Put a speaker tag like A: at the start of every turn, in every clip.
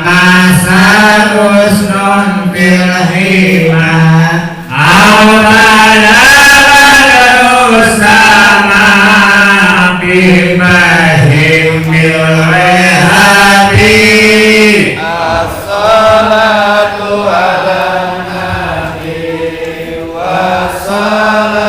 A: asarus non fil hima awala badarus sama bimahim mil rehabi
B: as-salatu ala nabi wassalamu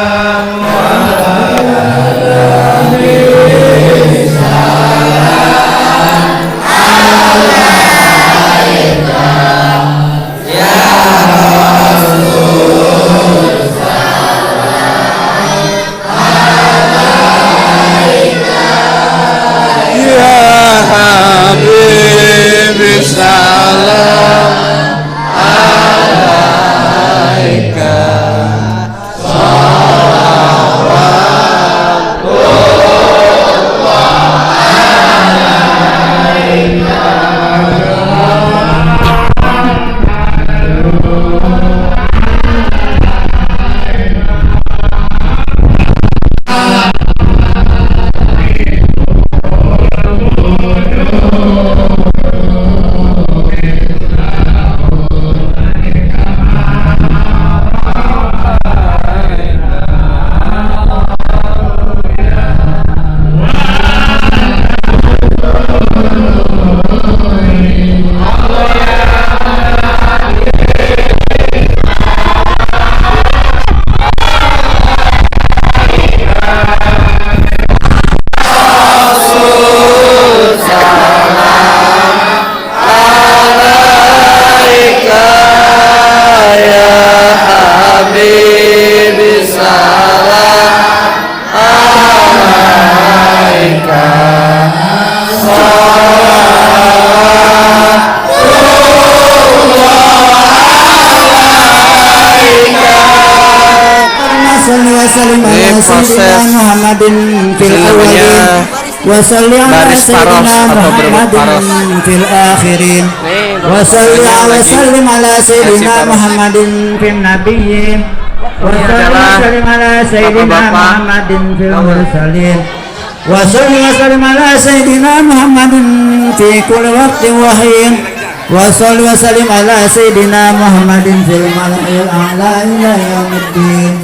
C: Wasalli ala sayyidina Muhammadin fil akhirin wasalli ala sallim ala sayyidina Muhammadin fil nabiyyin wasalli ala sayyidina Muhammadin fil mursalin wasalli ala sayyidina Muhammadin fi kulli waqtin wa hin wasalli ala sayyidina Muhammadin fil mala'il a'la ila yaumiddin.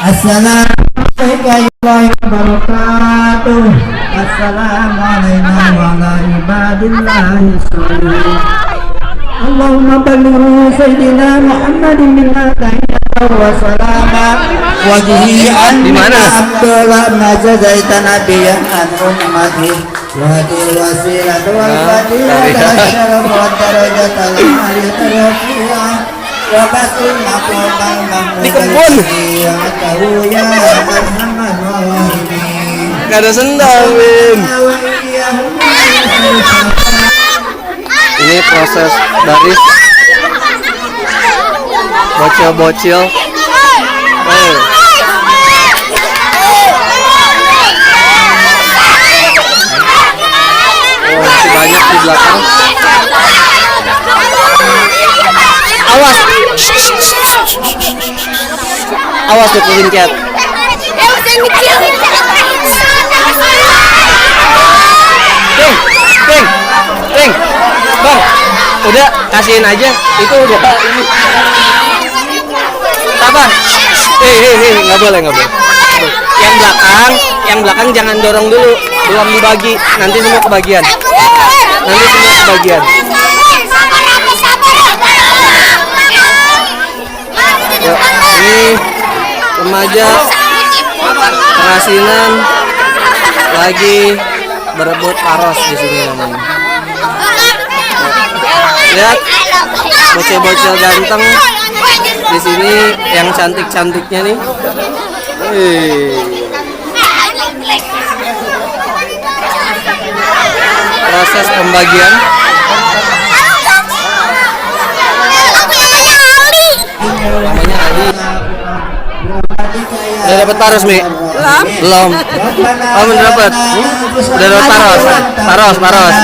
C: Assalamualaikum warahmatullahi wabarakatuh. Assalamualaikum warahmatullahi wabarakatuh. Allahumma balligh sayyidina Muhammadin minna tahiyatan wa salama wajhi anna abdullah najazaita nabiyyan an ummati wa hadil wasilah wal fadilah syaraf wa darajat al aliyah wa basul maqaman mahmudan ya tahu ya arhamar rahimin.
B: Gak ada sendal, Wim. Ini proses dari bocil-bocil. Masih banyak di belakang. Awas. Awas tuh kelincat. Ting, Bang, udah kasihin aja, itu udah ini. Sabar. Nggak boleh. Yang belakang jangan dorong dulu, belum dibagi, nanti semua kebagian. Yuk, ini remaja perasinan lagi berebut paros di sini namanya. Lihat bocil-bocil ganteng di sini yang cantik-cantiknya nih. Proses pembagian. Namanya Ali. Udah dapat paros, Mi? Belum. Oh, belum dapat. Udah dapat paros. Paros.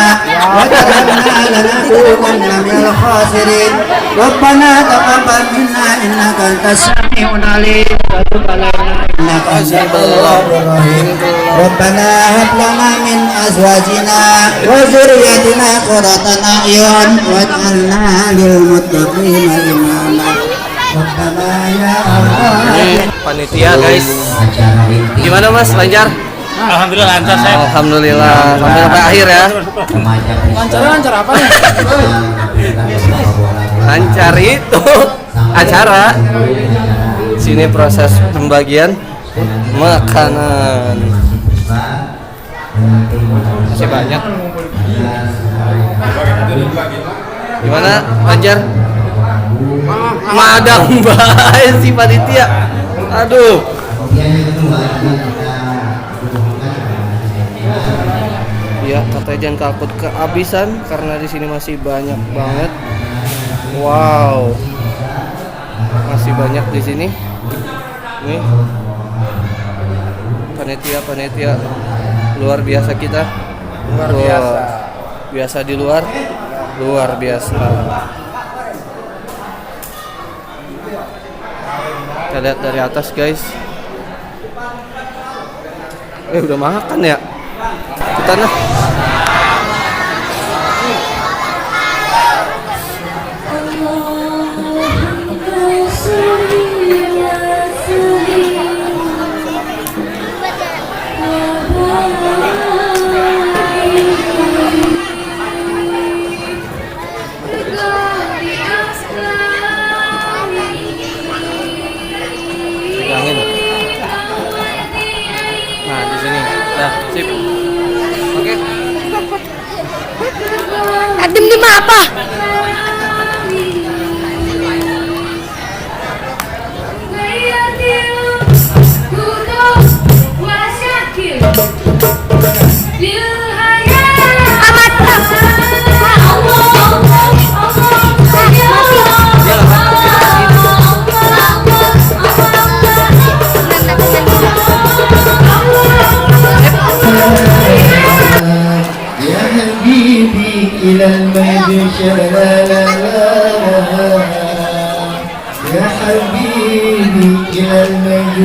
C: ربنا تقبل منا إنك أنت السميع العليم وتب علينا إنك أنت التواب الرحيم ربنا هب لنا من أزواجنا وذريتنا قرة أعين واجعلنا للمتقين إماما ربنا يا الله.
B: Panitia guys, gimana Mas lancar?
D: Alhamdulillah lancar saya.
B: Alhamdulillah sampai akhir ya.
D: Lancar apa nih?
B: Lancar itu acara. Sini proses pembagian makanan. Masih banyak. Gimana lancar? Madang bae si panitia. Aduh. Ya, katanya jangan takut kehabisan karena di sini masih banyak banget. Wow. Masih banyak di sini. Nih. Panitia luar biasa kita.
D: Luar biasa.
B: Biasa di luar. Luar biasa. Kita lihat dari atas guys. Udah makan ya? Kita nah. Pegangin. Nah, di sini. Dah, sip. Oke.
E: Adem di apa?
C: يا حبيبي إلى المجد يا حبيبي إلى المجد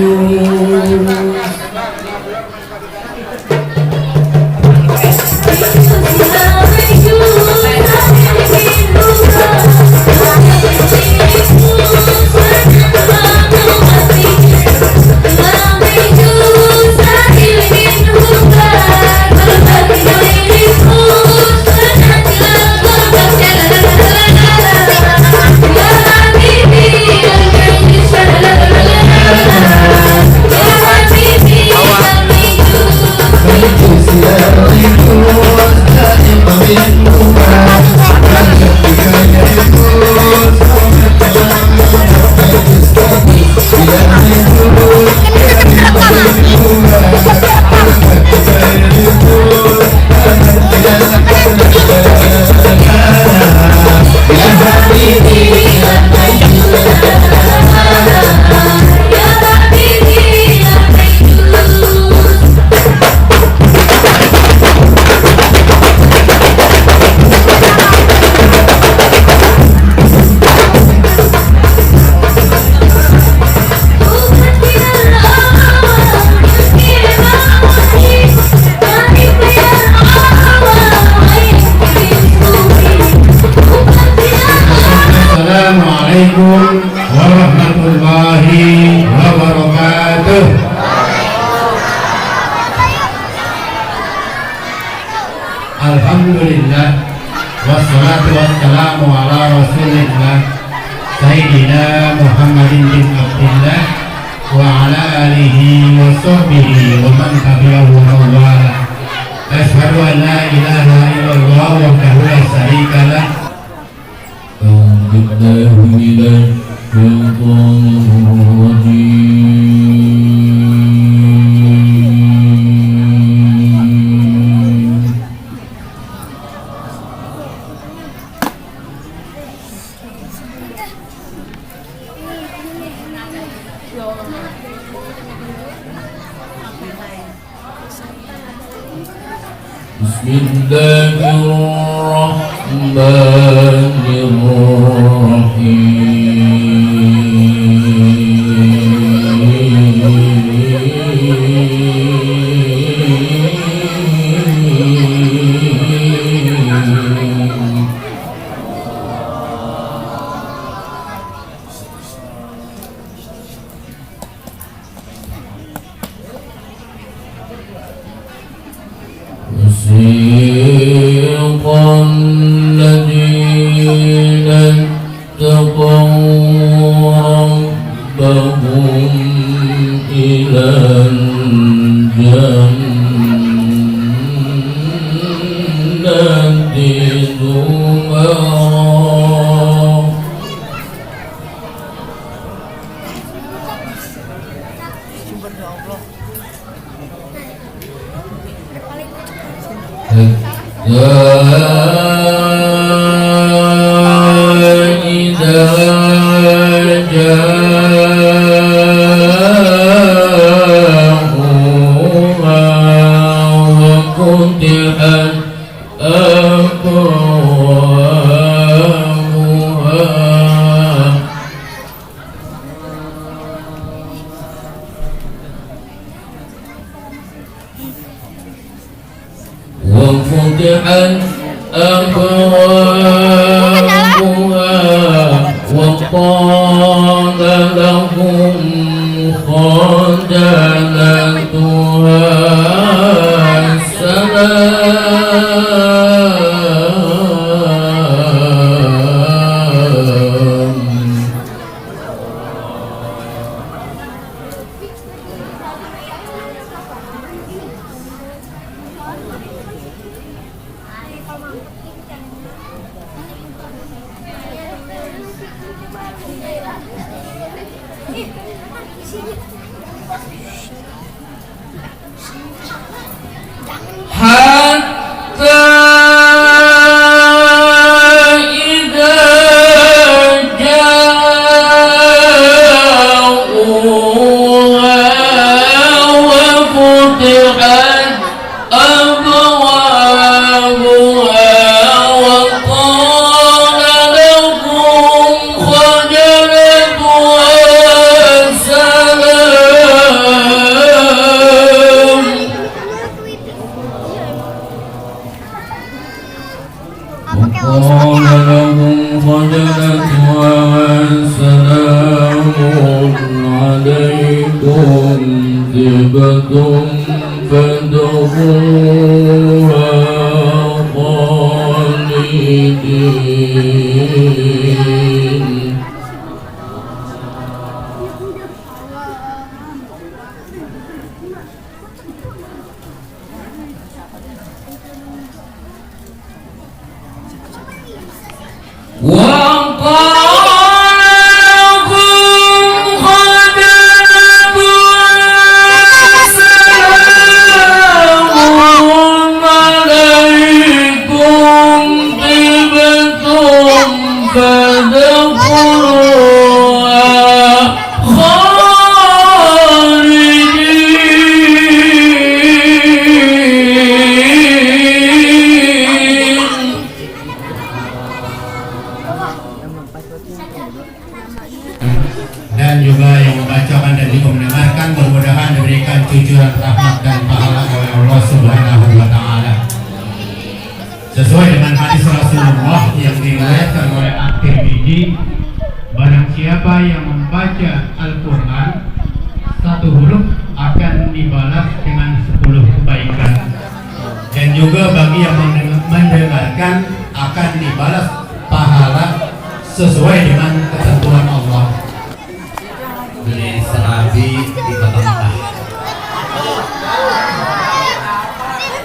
C: Assalamualaikum warahmatullahi wabarakatuh. Alhamdulillah wassalatu wassalamu ala rasulillah Sayyidina Muhammadin bin Abdillah wa ala alihi wa sahbihi wa man tabi'ahu wa wala. Asyhadu an la ilaha illallah wahdahu la syarika lah. بالله من الشيطان الرجيم بسم الله الرحمن الرحيم
F: وسيق الذين اتقوا ربهم إلى الجنة زمرا إذا جاءوها وفتحت أبوابها وفتحت أبوابها وقال لهم خزنتها السلام حتى إذا جاءوها وفتحت أبوابها وقال لهم خزنتها سلام وقال لهم خزنتها سلام عليكم طبتم فادخلوها خالدين وقال لهم خزنتها سلام عليكم طبتم فادخلوها خالدين
C: dan juga yang membacakan dan juga mendengarkan mudah-mudahan diberikan cucuran rahmat dan pahala oleh Allah Subhanahu wa taala. Sesuai dengan hadis Rasulullah yang diriwayatkan oleh At-Tirmidzi, barang siapa yang membaca Al-Qur'an satu huruf akan dibalas dengan 10 kebaikan. Dan juga bagi yang mendengarkan akan dibalas pahala sesuai dengan ketentuan Allah.
F: Beli serabi di kota Mekah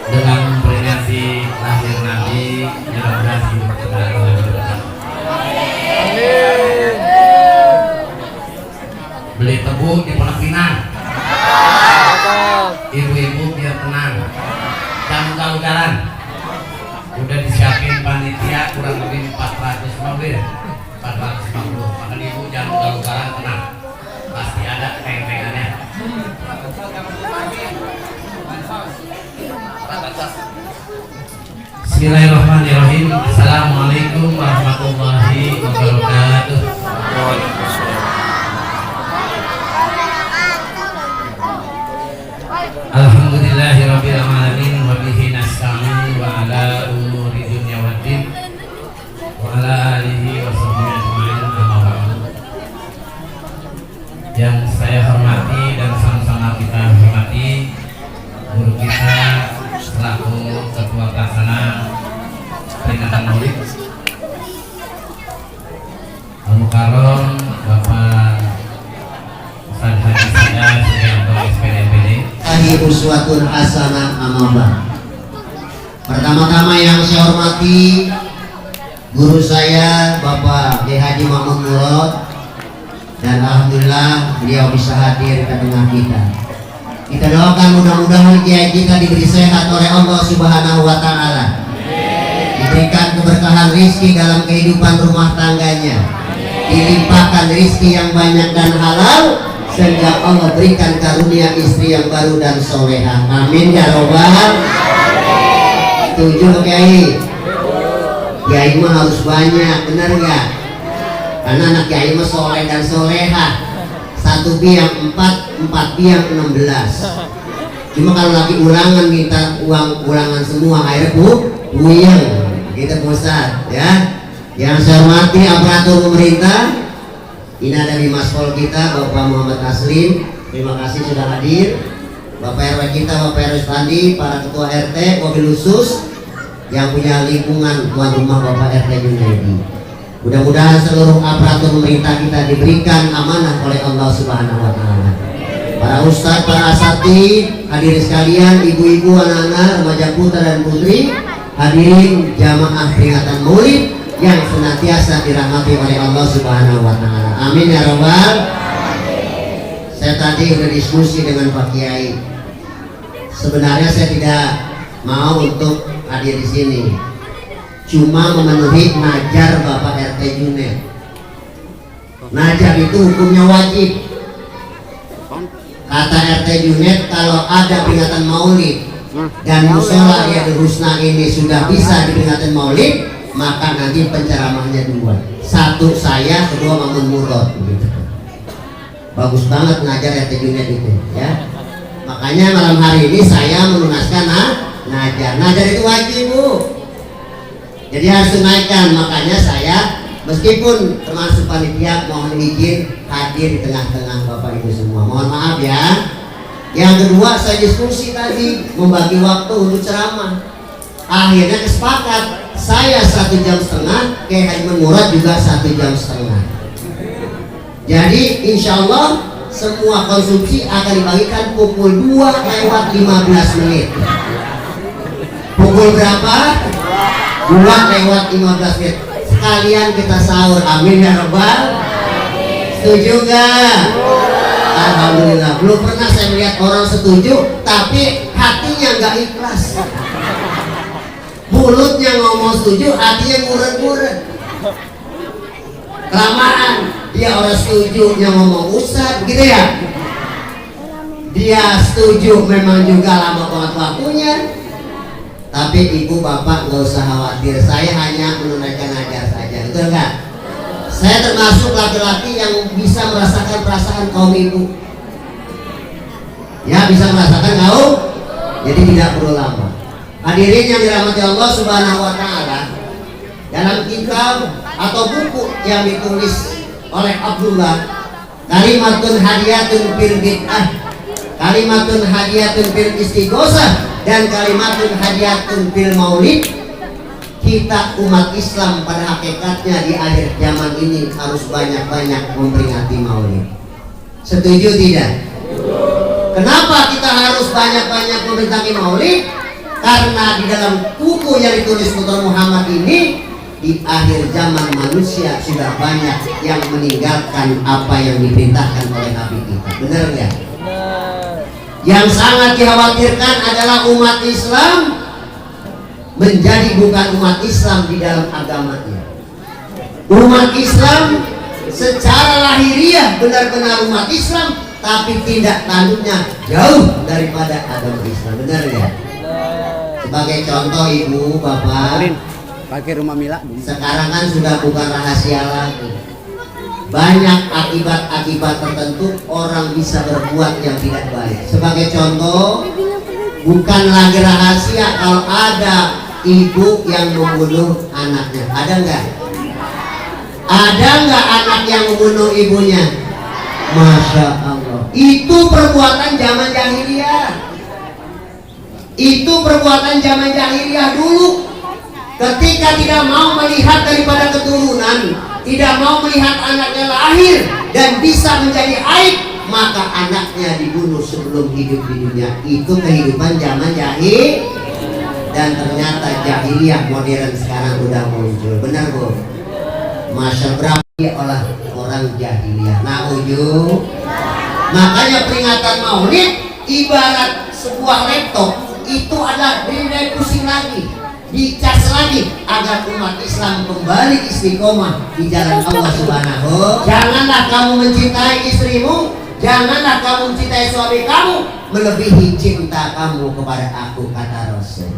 F: dengan memperingati lahir Nabi, mudah-mudahan hidup kita lebih berkah. Beli tebu di Pondok Pinang, ibu-ibu biar tenang, jangan ugal-ugalan. Udah disiapin panitia kurang lebih 400 mobil, 450. Maka ibu jangan ugal-ugalan, tenang. Pasti ada peng-pengannya. Bismillahirrahmanirrahim. Assalamualaikum warahmatullahi wabarakatuh. Maulid. Al-Mukarram Bapak Ustaz Haji Sada Sugianto SPDPD.
G: Uswatun hasanah amamah. Pertama-tama yang saya hormati guru saya Bapak Haji Mahmud Murad, dan alhamdulillah beliau bisa hadir ke tengah kita. Kita doakan mudah-mudahan kiai kita diberi sehat oleh Allah Subhanahu wa taala. Diberikan keberkahan rizki dalam kehidupan rumah tangganya. Dilimpahkan rizki yang banyak dan halal, sehingga Allah berikan karunia istri yang baru dan soleha. Amin ya robbal. Setuju Kiai? Kiai mah harus banyak, benar nggak? Karena anak Kiai mah soleh dan soleha. 1 biang 4, 4 biang 16. Cuma kalau lagi ulangan minta uang ulangan semua, akhirnya buyang. Kita pusat ya. Yang saya hormati aparatur pemerintah, ini ada di Maspol kita Bapak Muhammad Taslim, terima kasih sudah hadir. Bapak RW kita, Bapak RW Standi, para ketua RT, mobil khusus yang punya lingkungan tuan rumah Bapak RT Junaidi. Mudah-mudahan seluruh aparatur pemerintah kita diberikan amanah oleh Allah Subhanahu wa taala. Para ustadz, para asatidz, hadirin sekalian, ibu-ibu, anak-anak, remaja putra dan putri, hadirin jamaah peringatan Maulid yang senantiasa dirahmati oleh Allah Subhanahu wa taala. Amin ya rabbal. Saya tadi sudah diskusi dengan Pak Kiai. Sebenarnya saya tidak mau untuk hadir di sini. Cuma memenuhi najar Bapak RT Junet. Najar itu hukumnya wajib. Kata RT Junet, kalau ada peringatan Maulid dan musola Riyadul Husna ini sudah bisa diperingatan Maulid, maka nanti penceramahnya 2. 1 saya, 2 Mamun Murad gitu. Bagus banget ngajar RT Junet itu ya. Makanya malam hari ini saya melunaskan najar. Najar itu wajib Bu, jadi harus tunaikan. Makanya saya meskipun termasuk panitia mohon izin hadir di tengah-tengah Bapak Ibu semua. Mohon maaf ya. Yang kedua, saya diskusi tadi membagi waktu untuk ceramah. Akhirnya kesepakat saya 1,5 jam, Kiai Haji Murad juga 1,5 jam. Jadi insya Allah semua konsumsi akan dibagikan pukul 2:15 menit. Pukul berapa? 2:15 menit. Sekalian kita sahur. Amin ya rabbal. Setuju gak? Alhamdulillah. Belum pernah saya melihat orang setuju tapi hatinya nggak ikhlas. Mulutnya ngomong setuju, hatinya nguret-nguret. Kelamaan dia orang setuju nya ngomong ustad gitu ya. Dia setuju memang juga lama banget waktunya. Tapi ibu bapak nggak usah khawatir, saya hanya menunaikan ajar saja, betul nggak? Saya termasuk laki-laki yang bisa merasakan perasaan kaum ibu. Ya, bisa merasakan kaum, jadi tidak perlu lama. Hadirin yang dirahmati Allah Subhanahu wa taala, dalam kitab atau buku yang ditulis oleh Abdullah, kalimatun hadiyatun fil bid'ah, kalimatun hadiyatun fil istighosah, dan kalimatun hadiyatun fil maulid. Kita umat Islam pada hakikatnya di akhir zaman ini harus banyak-banyak memperingati maulid. Setuju tidak? Kenapa kita harus banyak-banyak memperingati maulid? Karena di dalam buku yang ditulis Putra Muhammad ini, di akhir zaman manusia sudah banyak yang meninggalkan apa yang diperintahkan oleh Nabi kita. Benar nggak? Yang sangat dikhawatirkan adalah umat Islam menjadi bukan umat Islam di dalam agamanya. Umat Islam secara lahiriah benar-benar umat Islam, tapi tidak tanduknya jauh daripada agama Islam. Benar nggak? Sebagai contoh ibu, bapak,
D: pakai rumah Mila.
G: sekarang kan sudah bukan rahasia lagi. Banyak akibat-akibat tertentu orang bisa berbuat yang tidak baik. Sebagai contoh, bukan lagi rahasia kalau ada ibu yang membunuh anaknya. Ada nggak? Ada nggak anak yang membunuh ibunya? Masya Allah. Itu perbuatan zaman jahiliyah. Itu perbuatan zaman jahiliyah dulu. ketika tidak mau melihat daripada keturunan, tidak mau melihat anaknya lahir dan bisa menjadi aib, maka anaknya dibunuh sebelum hidup di dunia. Itu kehidupan zaman jahil. Dan ternyata jahiliyah modern sekarang udah muncul. Benar Bu? Masya berapa oleh orang jahiliyah. Nah ujung. Makanya peringatan Maulid ibarat sebuah laptop, itu ada direfusing lagi, dicas lagi agar umat Islam kembali istiqomah di jalan Allah Subhanahu. Janganlah kamu mencintai istrimu, janganlah kamu mencintai suami kamu melebihi cinta kamu kepada aku, kata Rasul.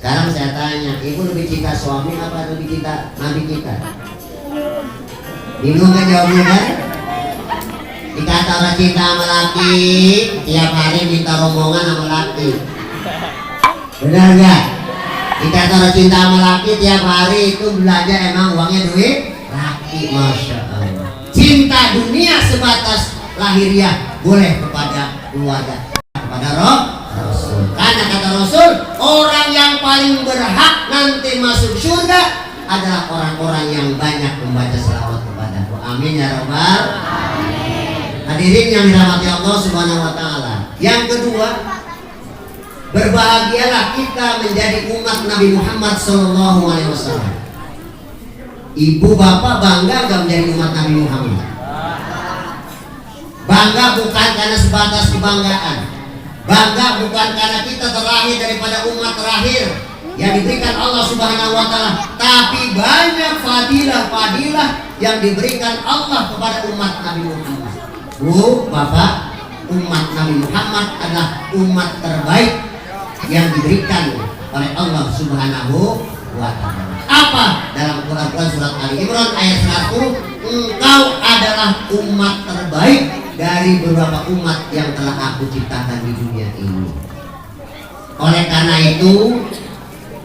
G: Sekarang saya tanya, ibu lebih cinta suami apa lebih cinta Nabi kita? Bingung kan jawabnya kan? Dikata orang cinta sama laki, tiap hari minta rombongan sama laki. Benar gak? Dikata orang cinta sama laki, tiap hari itu belanja emang uangnya duit laki. Masya Allah. Cinta dunia sebatas lahiriah boleh kepada keluarga, kepada Rasul. Karena kata Rasul, orang yang paling berhak nanti masuk surga adalah orang-orang yang banyak membaca selawat kepadaku. Amin ya Rabbal. Hadirin yang dirahmati Allah Subhanahu wa taala. Yang kedua, berbahagialah kita menjadi umat Nabi Muhammad sallallahu alaihi wasallam. Ibu bapak bangga gak menjadi umat Nabi Muhammad? Bangga bukan karena sebatas kebanggaan. Bangga bukan karena kita terlahir daripada umat terakhir yang diberikan Allah Subhanahu wa taala, tapi banyak fadilah-fadilah yang diberikan Allah kepada umat Nabi Muhammad. Bu, Bapak, umat Nabi Muhammad adalah umat terbaik yang diberikan oleh Allah Subhanahu wa taala. Apa? Dalam Quran surat Ali Imran ayat 1, engkau adalah umat terbaik dari beberapa umat yang telah aku ciptakan di dunia ini. Oleh karena itu,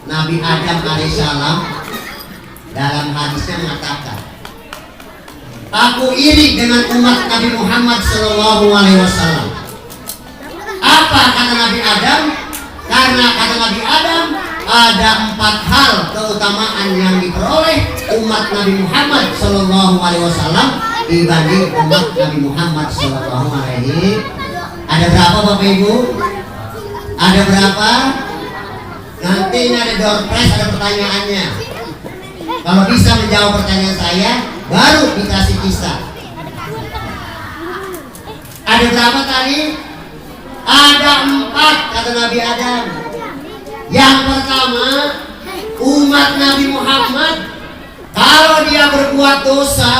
G: Nabi Adam alaihissalam dalam hadisnya mengatakan, aku iri dengan umat Nabi Muhammad sallallahu alaihi wasallam. Apa kata Nabi Adam? Karena kata Nabi Adam ada 4 hal keutamaan yang diperoleh umat Nabi Muhammad sallallahu alaihi wasallam dibanding umat Nabi Muhammad sallallahu alaihi. Ada berapa Bapak Ibu? Ada berapa? Nanti ini ada door prize, ada pertanyaannya. Kalau bisa menjawab pertanyaan saya, baru dikasih kisah. Ada berapa tadi? Ada 4 kata Nabi Adam. Yang pertama, umat Nabi Muhammad kalau dia berbuat dosa,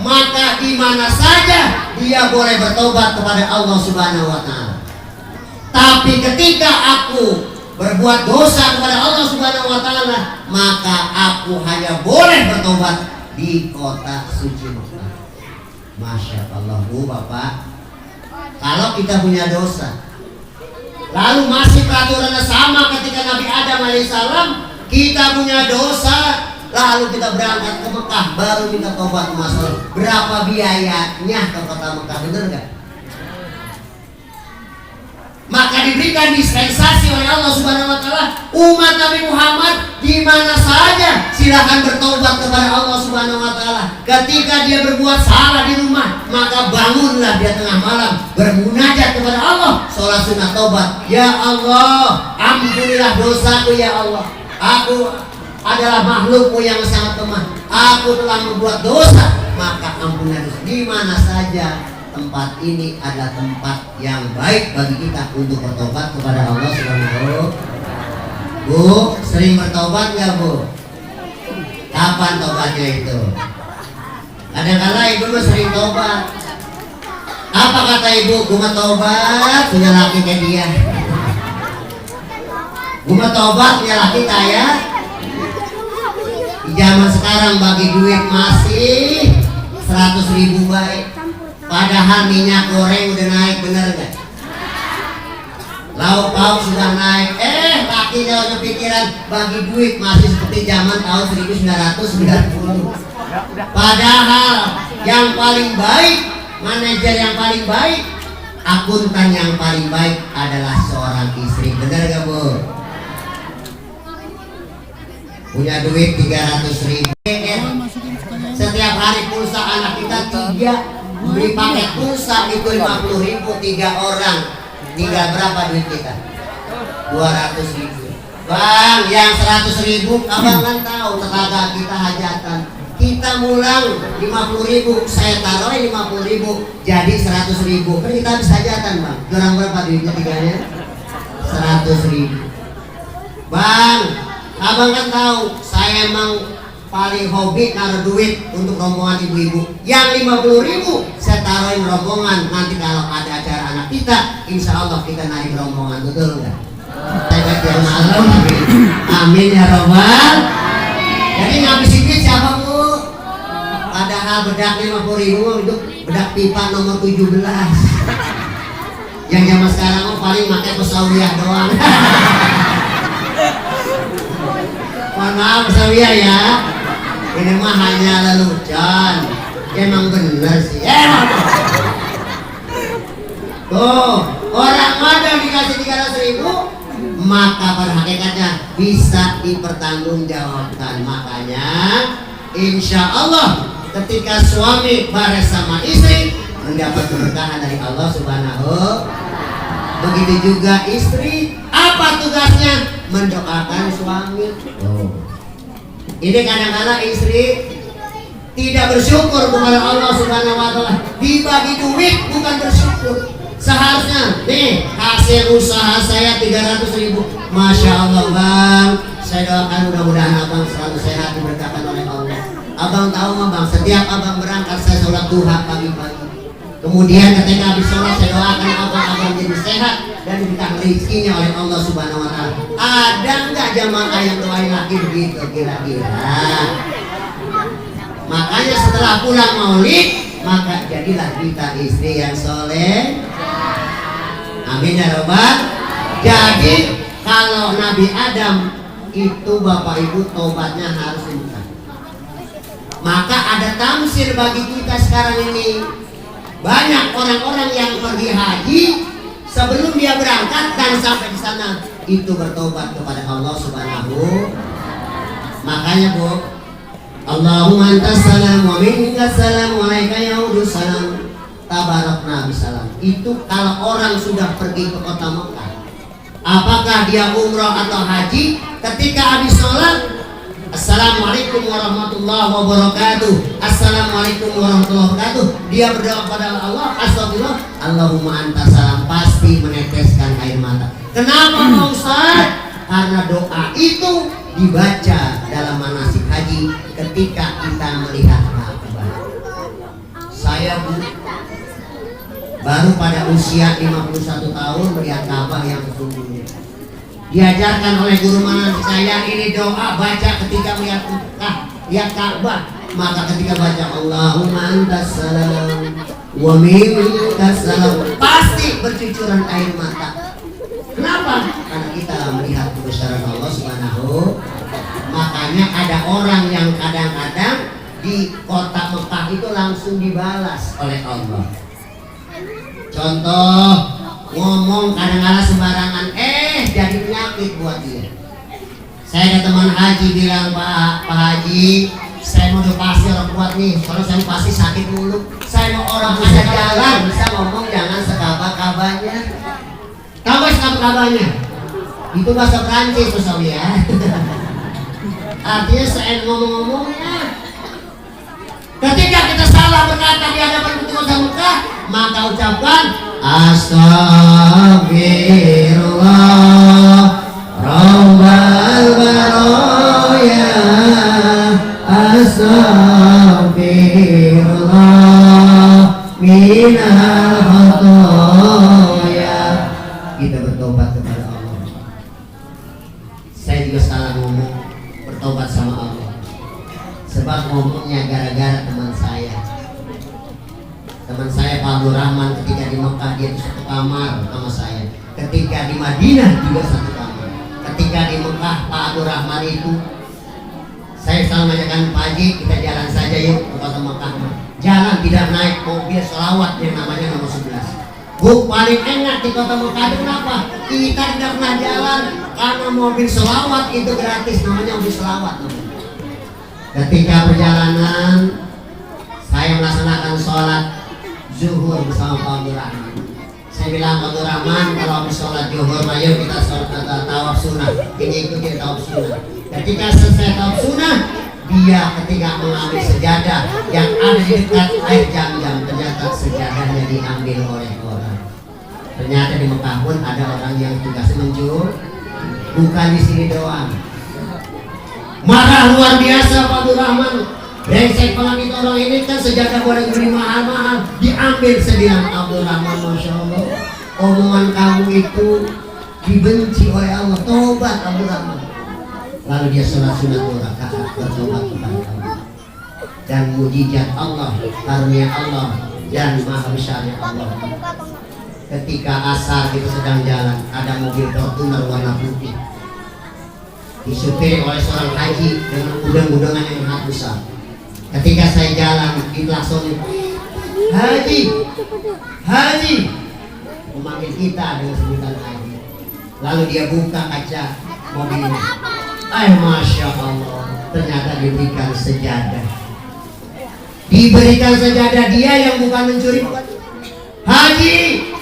G: maka di mana saja dia boleh bertobat kepada Allah Subhanahu wa taala. Tapi ketika aku berbuat dosa kepada Allah Subhanahu wa taala, maka aku hanya boleh bertobat di kota suci Mekah. Masya Allah Bu Bapak, kalau kita punya dosa, lalu masih peraturannya sama ketika Nabi Adam alaihissalam, kita punya dosa, lalu kita berangkat ke Mekah, baru kita tobat masuk. Berapa biayanya ke kota Mekah, bener gak? Maka diberikan dispensasi oleh Allah Subhanahu wa taala, umat Nabi Muhammad di mana saja silakan bertobat kepada Allah Subhanahu wa taala. Ketika dia berbuat salah di rumah, maka bangunlah dia tengah malam bermunajat kepada Allah, sholat sunat tobat. Ya Allah, ampunilah dosaku ya Allah. Aku adalah makhlukmu yang sangat lemah. Aku telah membuat dosa, maka ampunilah dosa. Di mana saja tempat ini adalah tempat yang baik bagi kita untuk bertobat kepada Allah Subhanahu. Bu, sering bertobat nggak Bu? Kapan tobatnya itu? Kadang-kala ibu sering tobat. Apa kata ibu? Gue mau tobat, punya laki kayak dia. Gue mau tobat, punya laki kaya. Di zaman sekarang bagi duit masih 100.000 baik. Padahal minyak goreng udah naik, bener gak? Lauk pauk sudah naik. Laki jauh pikiran bagi duit masih seperti zaman tahun 1990. Padahal yang paling baik, manajer yang paling baik, akuntan yang paling baik adalah seorang istri. Bener gak Bu? punya duit 300.000. Setiap hari pulsa anak kita 3, beli paket pulsa itu 50.000 3 orang. Tinggal berapa duit kita? 200.000. Bang, yang 100.000 abang kan tahu tetangga kita hajatan. Kita mulang 50.000, saya taruh 50.000 jadi 100.000. Kan kita habis hajatan bang. Kurang berapa duitnya tiganya? 100.000. Bang, abang kan tahu saya emang paling hobi naruh duit untuk rombongan ibu-ibu. Yang 50.000 saya taruhin rombongan. Nanti kalau ada acara anak kita, insya Allah kita narik rombongan, betul nggak? Saya biar malam. Amin ya robbal. Jadi ngabisin duit siapa bu? Padahal bedak 50.000 itu bedak pipa nomor 17. Yang zaman sekarang mau paling pakai pesawiyah doang. Mohon maaf pesawiyah ya. Ini mah hanya lelucon. Emang bener sih. Tuh, orang modal dikasih 300.000, maka pada hakikatnya bisa dipertanggungjawabkan. Makanya insya Allah ketika suami bersama istri mendapat keberkahan dari Allah Subhanahu. Begitu juga istri, apa tugasnya? Mendoakan suami. Ini kadang-kadang istri tidak bersyukur kepada Allah Subhanahu wa taala. Dibagi duit bukan bersyukur. Seharusnya nih hasil usaha saya 300.000. Masya Allah bang, saya doakan mudah-mudahan abang selalu sehat diberkahkan oleh Allah. Abang tahu nggak bang, setiap abang berangkat saya sholat duha pagi-pagi. Kemudian ketika habis sholat saya doakan abang jadi sehat dan diberikan rezekinya oleh Allah Subhanahu wa taala. Ada nggak jamaah yang doain lagi begitu kira-kira? Makanya setelah pulang maulid, maka jadilah kita istri yang soleh. Amin ya robbal. Jadi kalau Nabi Adam itu bapak ibu tobatnya harus dibuka. Maka ada tamsir bagi kita sekarang ini. Banyak orang-orang yang pergi haji sebelum dia berangkat dan sampai di sana itu bertobat kepada Allah Subhanahu. Makanya bu, Allahumma antas salam wa minkas salam wa alaika yaudus salam tabarakna bisalam. Itu kalau orang sudah pergi ke kota Mekah, apakah dia umroh atau haji, ketika habis sholat Assalamualaikum warahmatullahi wabarakatuh, Assalamualaikum warahmatullahi wabarakatuh, dia berdoa kepada Allah, astagfirullah, Allahumma antas salam, pasti meneteskan air mata. Kenapa Pak Ustaz? Karena doa itu dibaca dalam manasik haji ketika kita melihat Ka'bah. Saya baru pada usia 51 tahun melihat Ka'bah yang sesungguhnya. Diajarkan oleh guru manasik saya ini doa baca ketika melihat Ka'bah. Maka ketika baca Allahumma antas salam wa minkas salam, pasti bercucuran air mata. Kenapa? Karena kita melihat kebesaran Allah Subhanahu. Makanya ada orang yang kadang-kadang di kota Mekah itu langsung dibalas oleh Allah. Contoh, ngomong kadang-kadang sembarangan, jadi penyakit buat dia. Saya ada teman haji bilang, Pak Haji, saya mau dopasi orang kuat nih, kalau saya pasti sakit mulut. Saya mau orang bisa jalan, bisa ngomong, jangan sekabak-kabaknya. Tahu gak sekabak-kabaknya? Itu bahasa Prancis tuh Sawi ya. Artinya saya ngomong-ngomongnya. Ketika kita salah berkata di hadapan petugas Mekah, maka ucapkan Astagfirullah Rabbal Baroya, Astagfirullah minal khotoya. Kita bertobat kepada Allah. Saya juga salah ngomong, bertobat sama Allah. Sebab ngomongnya gara-gara teman saya. Teman saya Pak Abdul Rahman ketika di Mekah dia itu satu kamar sama saya. Ketika di Madinah juga satu kamar. Ketika di Mekah Pak Abdul Rahman itu saya selalu mengajarkan Pak Haji, kita jalan saja yuk ke kota Mekah. Jalan tidak naik mobil selawat yang namanya nomor 11. Bu, paling enak di kota Mekah. Kenapa? Kita tidak pernah jalan karena mobil selawat itu gratis, namanya mobil selawat. Ketika perjalanan saya melaksanakan sholat zuhur bersama Pak Abdul Rahman. Saya bilang Pak Abdul Rahman, kalau habis sholat zuhur, ayo kita sholat tawaf sunnah. Ini ikuti tawaf sunnah. Ketika selesai tawaf sunnah, dia ketika mengambil sejadah yang ada di dekat air Zam-Zam, ternyata sejadahnya diambil oleh orang. Ternyata di Mekah pun ada orang yang tugasnya mencuri, bukan di sini doang. Marah luar biasa Pak Abdul Rahman. Brengsek banget itu orang ini, kan sejadah barang beli mahal-mahal diambil sediam. Abdul Rahman, Masya Allah, omongan kamu itu dibenci oleh Allah. Tobat Abdul Rahman. Lalu dia sholat sunat 2 rakaat bertobat kepada Allah. Dan mujizat Allah, karunia Allah, dan maha besarnya Allah. Ketika asar kita sedang jalan, ada mobil Fortuner warna putih disupiri oleh seorang haji dengan gudang-gudangan yang sangat besar. Ketika saya jalan, diklaksoni, Haji, Haji, memanggil kita dengan sebutan Haji. Lalu dia buka kaca mobilnya. Masya Allah, ternyata diberikan sejadah. Diberikan sejadah, dia yang bukan mencuri. Haji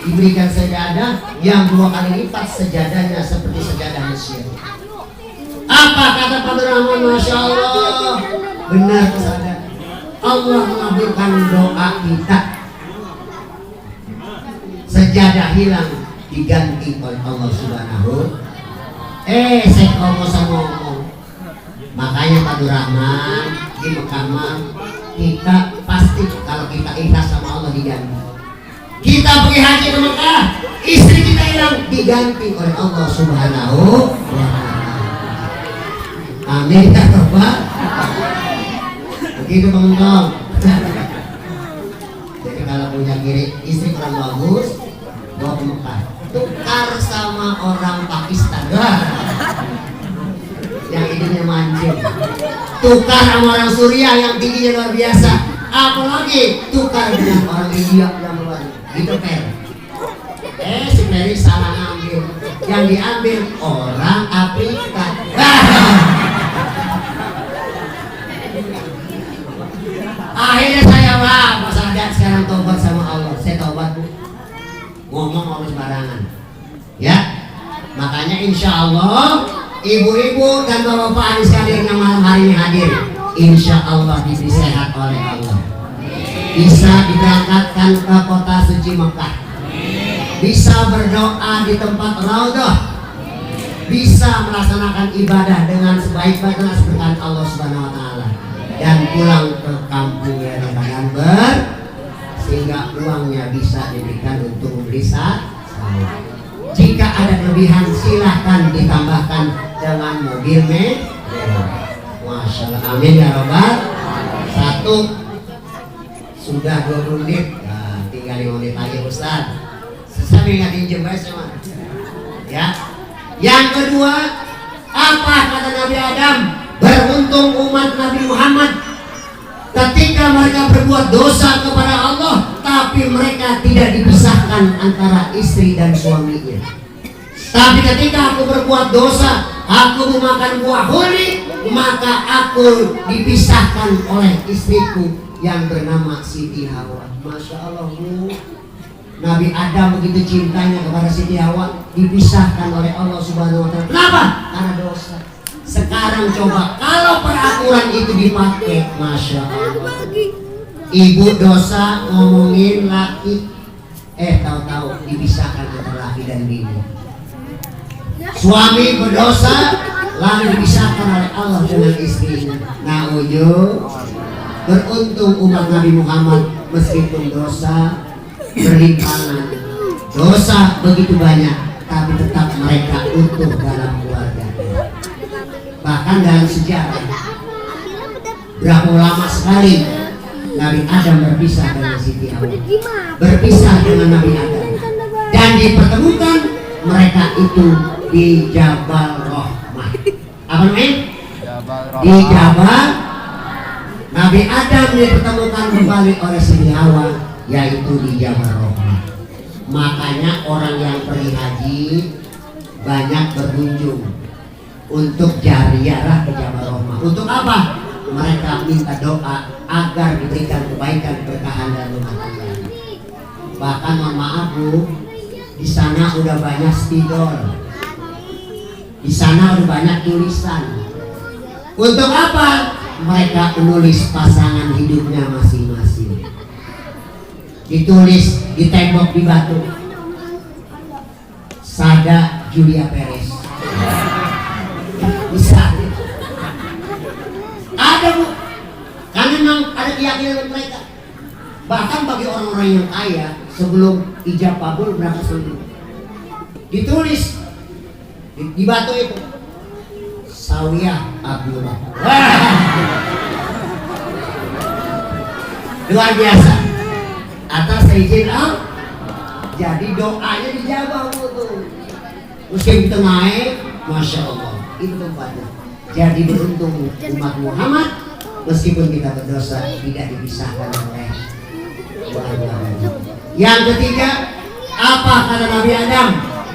G: diberikan sejadah yang 2 kali lipat sejadahnya seperti sejadah Mesir. Apa kata Pak Rahman? Masya Allah, benar kesadaran. Allah mengabulkan doa kita. Sejadah hilang diganti oleh Allah Subhanahu. Saya ngomong. Makanya Pak Rahman di Mekah kita pasti kalau kita ikhlas sama Allah diganti. Kita pergi haji ke Mekah, istri kita hilang diganti oleh Allah Subhanahu wa Ta'ala. Amin ya Bapak. Begitu teman-teman. Jadi kalau punya istri kurang bagus, bawa ke Mekah, tukar sama orang Pakistan. Yang hidungnya mancing. Tukar sama orang Suriah yang tingginya luar biasa. Apalagi tukar dengan orang India yang luar gitu Per. Si Peri salah ngambil. Yang diambil orang Afrika. Akhirnya saya Mas Adat sekarang tobat sama Allah. Saya tobat Bu. Ngomong sembarangan. Ya. Makanya insya Allah ibu-ibu dan bapak-bapak sekalian yang malam hari ini hadir, insya Allah diberi sehat oleh Allah. Bisa diberangkatkan ke kota suci Mekah. Bisa berdoa di tempat raudhah. Bisa melaksanakan ibadah dengan sebaik-baiknya seperti Allah Subhanahu wa Ta'ala. Dan pulang ke kampungnya dengan sehingga uangnya bisa diberikan untuk membeli sawah. Jika ada kelebihan silahkan ditambahkan dengan mobil mewah. Masya Allah, amin ya Rabbal. 1 sudah 20 menit, nah, tinggal 5 menit lagi Ustaz. Sambil ingatin jembat sama. Ya. Yang kedua, apa kata Nabi Adam? Beruntung umat Nabi Muhammad ketika mereka berbuat dosa kepada Allah, tapi mereka tidak dipisahkan antara istri dan suaminya. Tapi ketika aku berbuat dosa, aku memakan buah huri, maka aku dipisahkan oleh istriku yang bernama Siti Hawa. Masya Allah Bu. Nabi Adam begitu cintanya kepada Siti Hawa, dipisahkan oleh Allah Subhanahu wa Ta'ala. Kenapa? Karena dosa. Sekarang coba kalau peraturan itu dipakai, Masya Allah. Ibu dosa ngomongin laki, tahu-tahu dipisahkan antara laki dan bini. Suami berdosa lalu dipisahkan oleh Allah dengan istrinya. Nah ujung beruntung umat Nabi Muhammad meskipun dosa berlimpah, dosa begitu banyak, tapi tetap mereka utuh dalam keluarga. Bahkan dalam sejarah berapa lama sekali Nabi Adam berpisah dengan Siti Hawa, berpisah dengan Nabi Adam, dan dipertemukan mereka itu di Jabal Rahmah. Apa namanya? Di Jabal. Nabi Adam dipertemukan kembali oleh Siti Hawa, yaitu di Jabal Rahmah. Makanya orang yang pergi haji banyak berkunjung untuk ziarah ke Jabal Rahmah. Untuk apa? Mereka minta doa agar diberikan kebaikan, keberkahan dan rumah tangga. Bahkan mohon maaf Bu, di sana udah banyak spidol, di sana udah banyak tulisan. Untuk apa? Mereka menulis pasangan hidupnya masing-masing. Ditulis di tembok di batu, Sada Julia Perez. Bisa. Ada Bu, karena memang ada keyakinan mereka. Bahkan bagi orang-orang yang kaya, sebelum ijab kabul berangkat dulu, ditulis di batu itu Sawiyah Abdullah. Luar biasa. Atas izin Allah, jadi doanya dijawab tuh. Musim tengah, masya Allah, itu tempatnya. Jadi beruntung umat Muhammad, meskipun kita berdosa tidak dipisahkan oleh keluarga. Yang ketiga, apa kata Nabi Adam?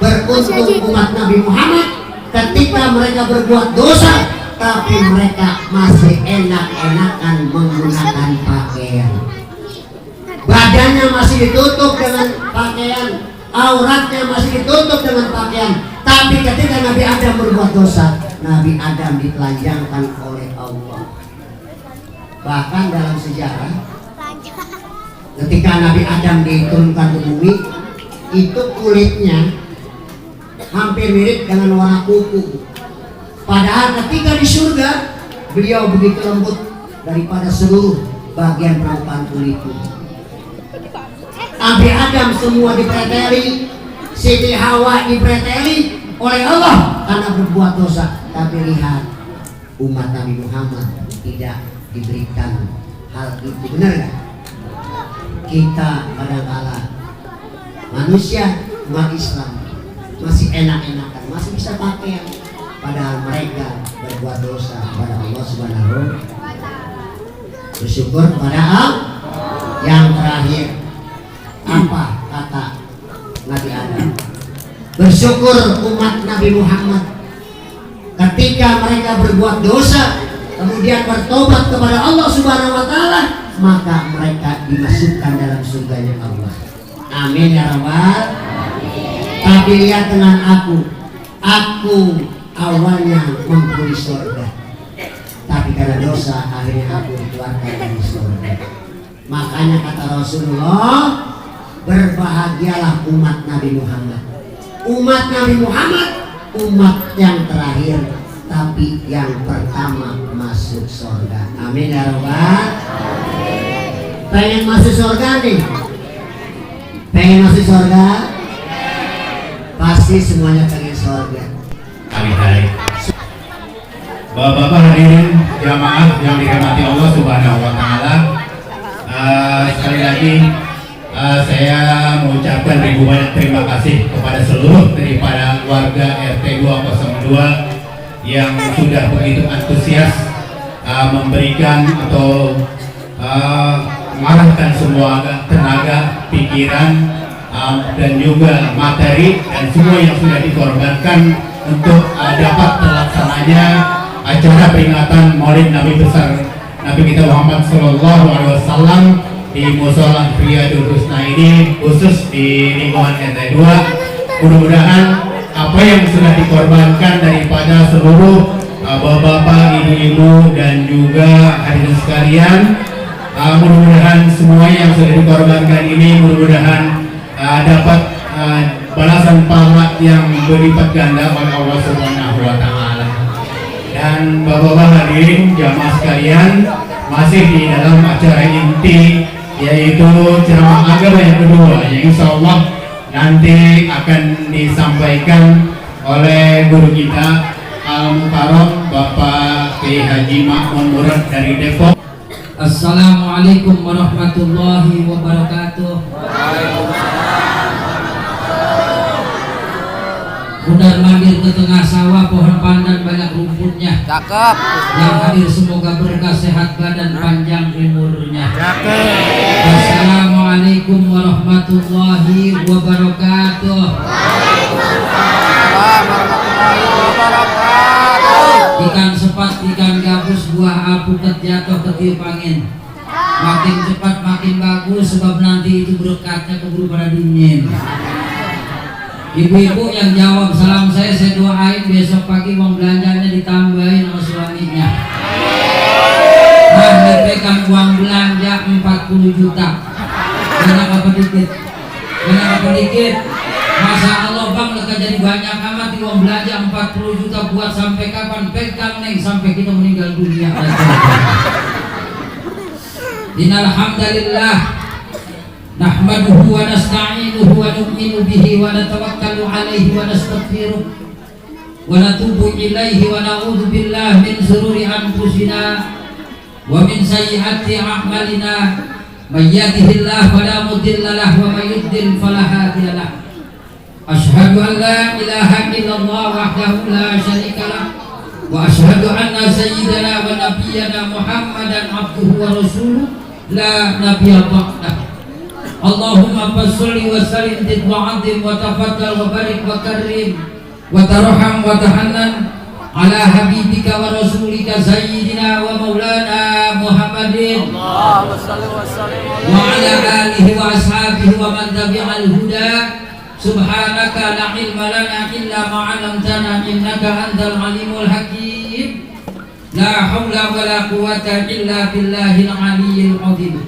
G: Beruntung umat Nabi Muhammad ketika mereka berbuat dosa, tapi mereka masih enak-enakan menggunakan pakaian. Badannya masih ditutup dengan pakaian, auratnya masih ditutup dengan pakaian. Tapi ketika Nabi Adam berbuat dosa, Nabi Adam ditelanjangkan oleh Allah. Bahkan dalam sejarah, ketika Nabi Adam diturunkan ke bumi, itu kulitnya hampir mirip dengan warna kuku. Padahal ketika di surga, beliau begitu lembut daripada seluruh bagian permukaan kulit itu. Nabi Adam semua dipreteli, Siti Hawa dipreteli oleh Allah karena berbuat dosa. Tapi lihat, umat Nabi Muhammad tidak diberikan hal itu. Benar gak? Kita kadang-kala manusia, umat Islam masih enak-enakan, masih bisa pakai, padahal mereka berbuat dosa kepada Allah Subhanahu. Bersyukur kepada Allah. Yang terakhir, apa kata Nabi Adam? Bersyukur umat Nabi Muhammad ketika mereka berbuat dosa kemudian bertobat kepada Allah Subhanahu wa taala, maka mereka dimasukkan dalam surganya Allah. Amin ya rabbal. Tapi lihat dengan aku awalnya menghuni surga, tapi karena dosa akhirnya aku dikeluarkan dari surga. Makanya kata Rasulullah, berbahagialah umat Nabi Muhammad. Umat Nabi Muhammad, umat yang terakhir, tapi yang pertama masuk surga. Amin ya rabbal. Pengen masuk surga nih? Pengen masuk surga? Pasti semuanya pengen surga.
C: Hari-hari. Bapak-bapak hadirin jamaah yang dirahmati Allah Subhanahu wa taala. Sekali lagi saya mengucapkan ribu banyak terima kasih kepada seluruh daripada warga RT 202 yang sudah begitu antusias memberikan atau mengarahkan semua tenaga, pikiran, dan juga materi dan semua yang sudah dikorbankan untuk dapat terlaksananya acara peringatan Maulid Nabi besar Nabi kita Muhammad Sallallahu Alaihi Wasallam di Mushola Riyadul Husna ini, khusus di lingkungan RT 2. Mudah-mudahan apa yang sudah dikorbankan daripada seluruh bapak-bapak, ibu-ibu dan juga hadirin sekalian, mudah-mudahan semua yang sudah dikorbankan ini mudah-mudahan dapat balasan pahala yang berlipat ganda oleh Allah Subhanahu wa taala. Dan bapak-bapak hadirin jamaah sekalian, masih di dalam acara inti yaitu ceramah agama yang kedua, yang insya Allah nanti akan disampaikan oleh guru kita Al-Mukarram Bapak Kiai Haji Ma'mun Murad dari Depok.
H: Assalamualaikum warahmatullahi wabarakatuh. Mundar mandir ke tengah sawah, pohon pandan banyak rumputnya.
B: Cakep.
H: Yang hadir semoga berkah, sehat badan, panjang umurnya.
B: Cakep.
H: Assalamualaikum warahmatullahi wabarakatuh. tiup angin. Makin cepat makin bagus sebab nanti itu berkatnya keburu pada dingin. Ibu-ibu yang jawab salam saya doain besok pagi uang belanjanya ditambahin sama suaminya. Nah, dipegang uang belanja 40 juta. Banyak apa dikit? Banyak apa dikit? Masa Allah bang leka jadi banyak amat uang belanja 40 juta buat sampai kapan? Pegang neng sampai kita meninggal dunia. Innal hamdalillah nahmaduhu wa nasta'inuhu wa nu'minu bihi wa natawakkalu 'alaihi wa nastaghfiruh wa natubu ilaihi wa na'udzu billahi min shururi anfusina wa min sayyiati a'malina may yahdihillahu fala mudilla lahu wa may yudlil fala hadiya lahu. Asyhadu an la ilaha illallah wahdahu la syarika lahu wa asyhadu anna sayyidana wa nabiyyana Muhammadan abduhu wa rasuluh la nabiyya ba'dah. Allahumma salli wa sallim wa 'azzim wa tafaddal wa barik wa karim wa tarham wa tahannan ala habibika wa rasulika sayyidina wa maulana Muhammadin Allahumma salli wa sallim wa ala alihi wa ashabihi wa man tabi'al huda. Subhanaka la ilma lana illa ma 'allamtana innaka antal alimul hakim. La haula wa la quwwata illa billahil aliyyil azim.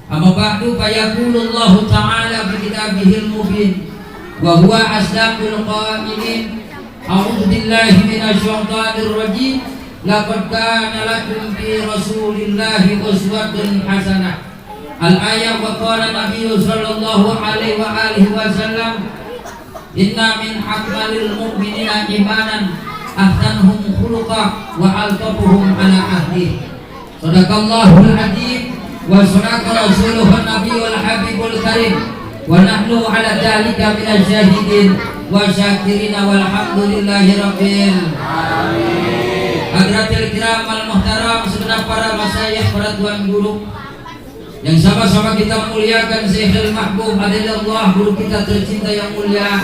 H: Amma ba'du fa yaqulullahu ta'ala fi kitabihil mubin wa huwa asdaqul qailin. A'udzu billahi minasy syaithanir rajim. Laqad kana lakum fi rasulillahi uswatun hasanah. Al-ayat wa qala Nabi sallallahu alaihi wa alihi wasallam inna min akmalil mu'minina imanan ahsanhum khuluqa wa altafuhum ala ahli. Sadaqallahul azim wa sadaqa rasuluhun nabiyul habibul karim wa nahnu ala dhalika minasy syahidin wa syakirina walhamdulillahi rabbil alamin. Hadratil kiram al muhtaram, segenap para masyayikh, para tuan guru yang sama-sama kita muliakan, Syekhul Mahbub Adillallah, guru kita tercinta yang mulia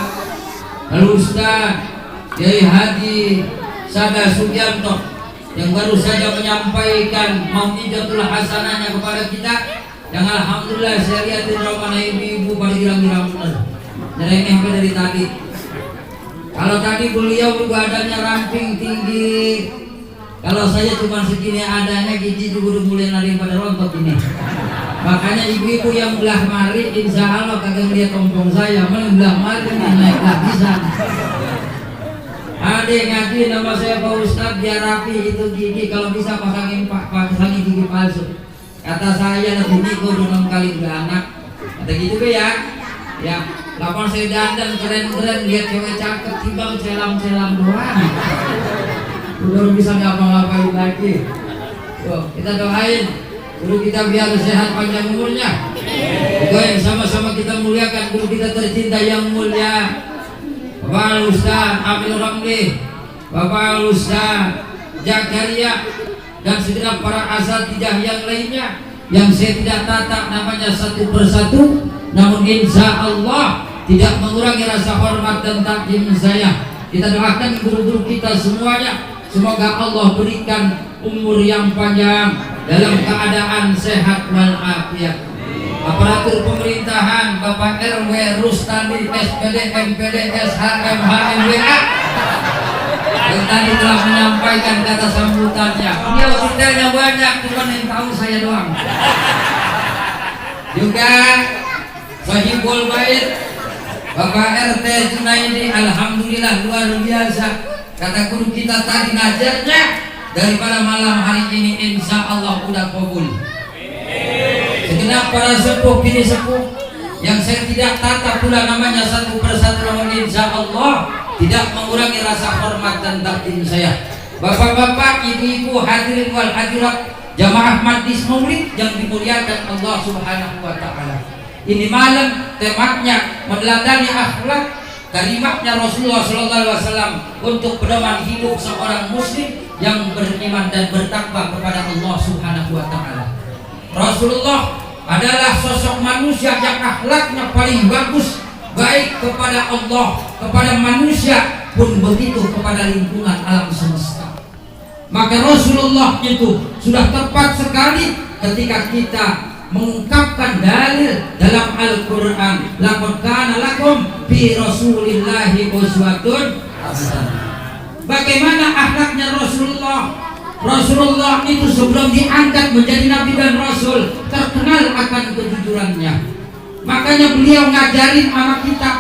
H: Al-Ustaz Kiai Haji Sada Sugianto yang baru saja menyampaikan mau'izatul hasanahnya kepada kita, yang alhamdulillah saya lihat di rumah ibu-ibu pada girang-girang benar. Nyerengeh dari tadi. Kalau tadi beliau badannya ramping tinggi, kalau saya cuma segini adanya, gigi juga udah mulai nari pada rontok ini. Makanya ibu-ibu yang belah mari insya Allah kagak lihat tompong saya, malah belah mari naik lapisan. Ada yang ngaji nama saya Pak Ustadz biar rapi itu gigi, kalau bisa pasangin gigi palsu. Kata saya lebih niku 6 kali beranak. Kata gitu ya. Ya, lapan saya dandan keren-keren, lihat cewek cakep timbang celam-celam doang. Belum bisa ngapa-ngapain lagi. Tuh, kita doain guru kita biar sehat panjang umurnya. Juga yang sama-sama kita muliakan guru kita tercinta yang mulia Bapak Ustaz Abdul Ramli, Bapak Ustaz Jakaria, dan segenap para asatidzah yang lainnya yang saya tidak tata namanya satu persatu, namun insya Allah tidak mengurangi rasa hormat dan takdim saya. Kita doakan guru-guru kita semuanya, semoga Allah berikan umur yang panjang dalam keadaan sehat walafiat. Aparatur pemerintahan Bapak RW Rustandi SPD MPD SHM HMWA yang tadi telah menyampaikan kata sambutannya. Dia detailnya banyak, cuma yang tahu saya doang. Juga Sahibul Bait Bapak RT Junaidi, alhamdulillah luar biasa. Kata guru kita tadi ngajarnya daripada malam hari ini insya Allah udah kabul. Segenap para sepuh kini sepuh yang saya tidak tata pula namanya satu persatu, namun insya Allah tidak mengurangi rasa hormat dan takdim saya. Bapak-bapak, ibu-ibu, hadirin wal hadirat, jamaah majlis maulid yang dimuliakan Allah Subhanahu wa taala. Ini malam temanya meneladani akhlak kalimatnya Rasulullah sallallahu alaihi wasallam untuk pedoman hidup seorang muslim yang beriman dan bertakwa kepada Allah Subhanahu wa taala. Rasulullah adalah sosok manusia yang akhlaknya paling bagus, baik kepada Allah, kepada manusia pun begitu kepada lingkungan alam semesta. Maka Rasulullah itu sudah tepat sekali ketika kita mengungkapkan dalil dalam Al-Quran, laqad kana lakum fi Rasulillahi uswatun hasanah. Bagaimana akhlaknya Rasulullah? Rasulullah itu sebelum diangkat menjadi Nabi dan Rasul terkenal akan kejujurannya. Makanya beliau ngajarin sama kita,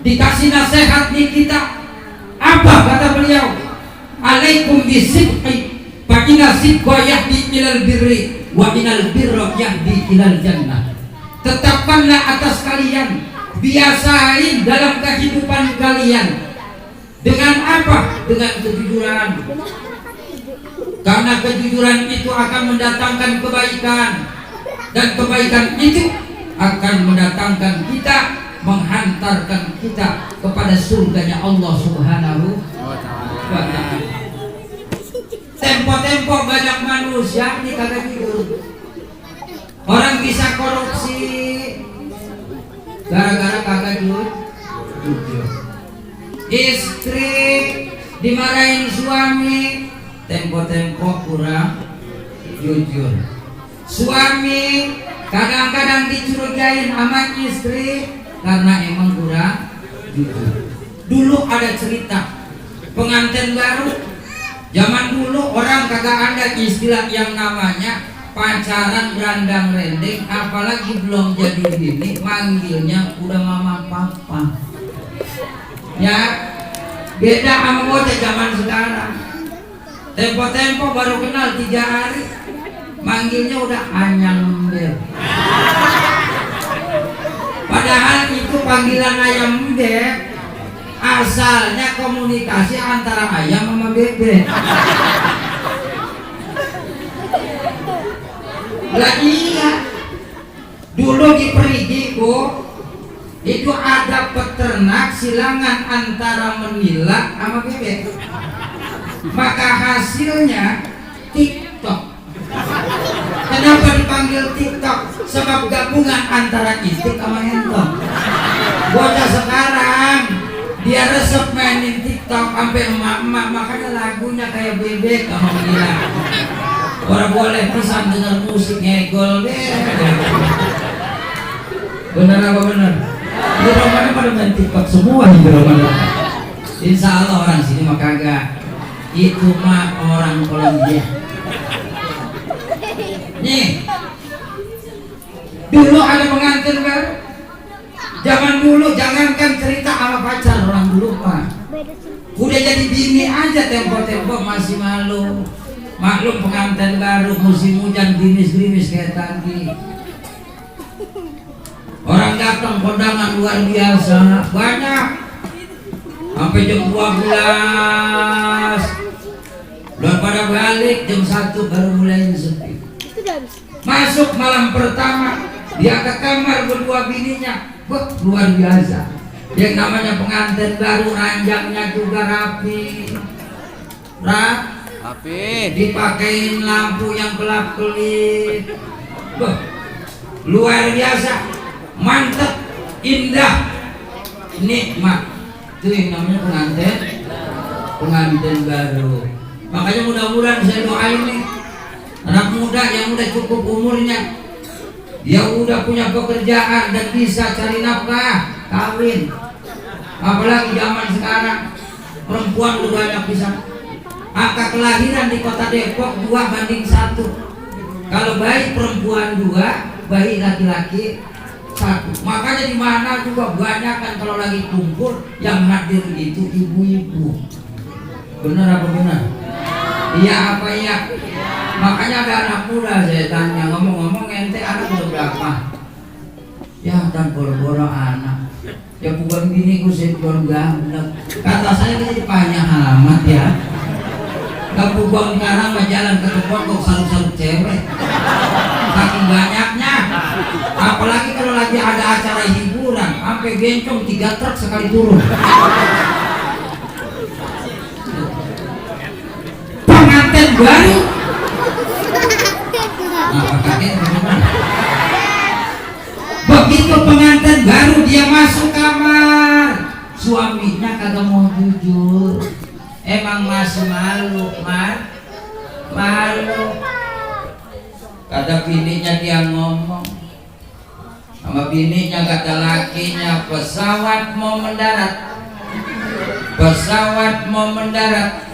H: dikasih nasihat nih kita. Apa kata beliau? Alaikum bisidqi fa inna sidqa yahdi ilal birri wa inal birra yahdi ilal jannah. Tetapkanlah atas kalian, biasain dalam kehidupan kalian dengan apa? Dengan kejujuran. Karena kejujuran itu akan mendatangkan kebaikan, dan kebaikan itu akan mendatangkan kita, menghantarkan kita kepada surganya Allah Subhanahu wa ta'ala. Tempo-tempo banyak manusia ini kagak jujur. Orang bisa korupsi gara-gara kagak jujur. Istri dimarahin suami, tempo-tempo kurang jujur. Suami kadang-kadang dicurigain sama istri karena emang kurang jujur. Dulu ada cerita pengantin baru. Zaman dulu orang kagak ada istilah yang namanya pacaran berandang rendeng, apalagi belum jadi bini manggilnya udah mama papa. Ya, beda sama bocah zaman sekarang. Tempo-tempo baru kenal 3 hari manggilnya udah ayam bel. Padahal itu panggilan ayam bel asalnya komunikasi antara ayam sama bebek. Lah iya, dulu di Perigiku itu ada peternak silangan antara menila sama bebek. Maka hasilnya TikTok. Kenapa dipanggil TikTok? Sebab gabungan antara itik sama entong. Bocah sekarang dia resep mainin TikTok sampai emak-emak, makanya lagunya kayak bebek sama menila. Orang boleh pesan dengar musik ngegol deh. Bener apa bener? Di Ramadan pada main TikTok semua di Ramadan. Insya Allah orang sini mah kagak. Itu mah orang Kolombia. Nih, dulu ada pengantin baru. Zaman dulu jangankan cerita sama pacar, orang dulu mah udah jadi bini aja tempo-tempo masih malu. Maklum pengantin baru musim hujan gerimis-gerimis kayak tadi. Orang datang kondangan luar biasa banyak, sampai jam 12. Dan pada balik jam 1 baru mulai sepi. Masuk malam pertama dia ke kamar berdua bininya. Wah, luar biasa. Yang namanya pengantin baru ranjangnya juga rapi. Dipakein lampu yang kelap-kelip. Luar biasa. Mantap, indah, nikmat. Itu yang namanya pengantin baru. Makanya mudah-mudahan saya doain nih anak muda yang udah cukup umurnya, dia udah punya pekerjaan dan bisa cari nafkah, kawin. Apalagi zaman sekarang perempuan udah banyak bisa. Angka kelahiran di kota Depok 2:1. Kalau bayi perempuan 2, bayi laki-laki 1. Makanya di mana juga banyak kan kalau lagi kumpul yang hadir itu ibu-ibu. Benar apa benar? Iya apa iya? Makanya ada anak muda saya tanya, ngomong-ngomong ente anak udah berapa? Ya dan boro-boro anak. Ya bukan gini gue sebelum gamblek. Kata saya jadi banyak amat ya. Gak buang sekarang mah jalan ke kebun kok sarung-sarung cewek. Saking banyaknya. Apalagi kalau lagi ada acara hiburan, sampai bencong 3 truk sekali turun. Pengantin baru. Begitu pengantin baru dia masuk kamar, suaminya kagak mau jujur. Emang masih malu, Mar. malu. Kata bininya dia ngomong sama bininya, kata lakinya, pesawat mau mendarat, pesawat mau mendarat.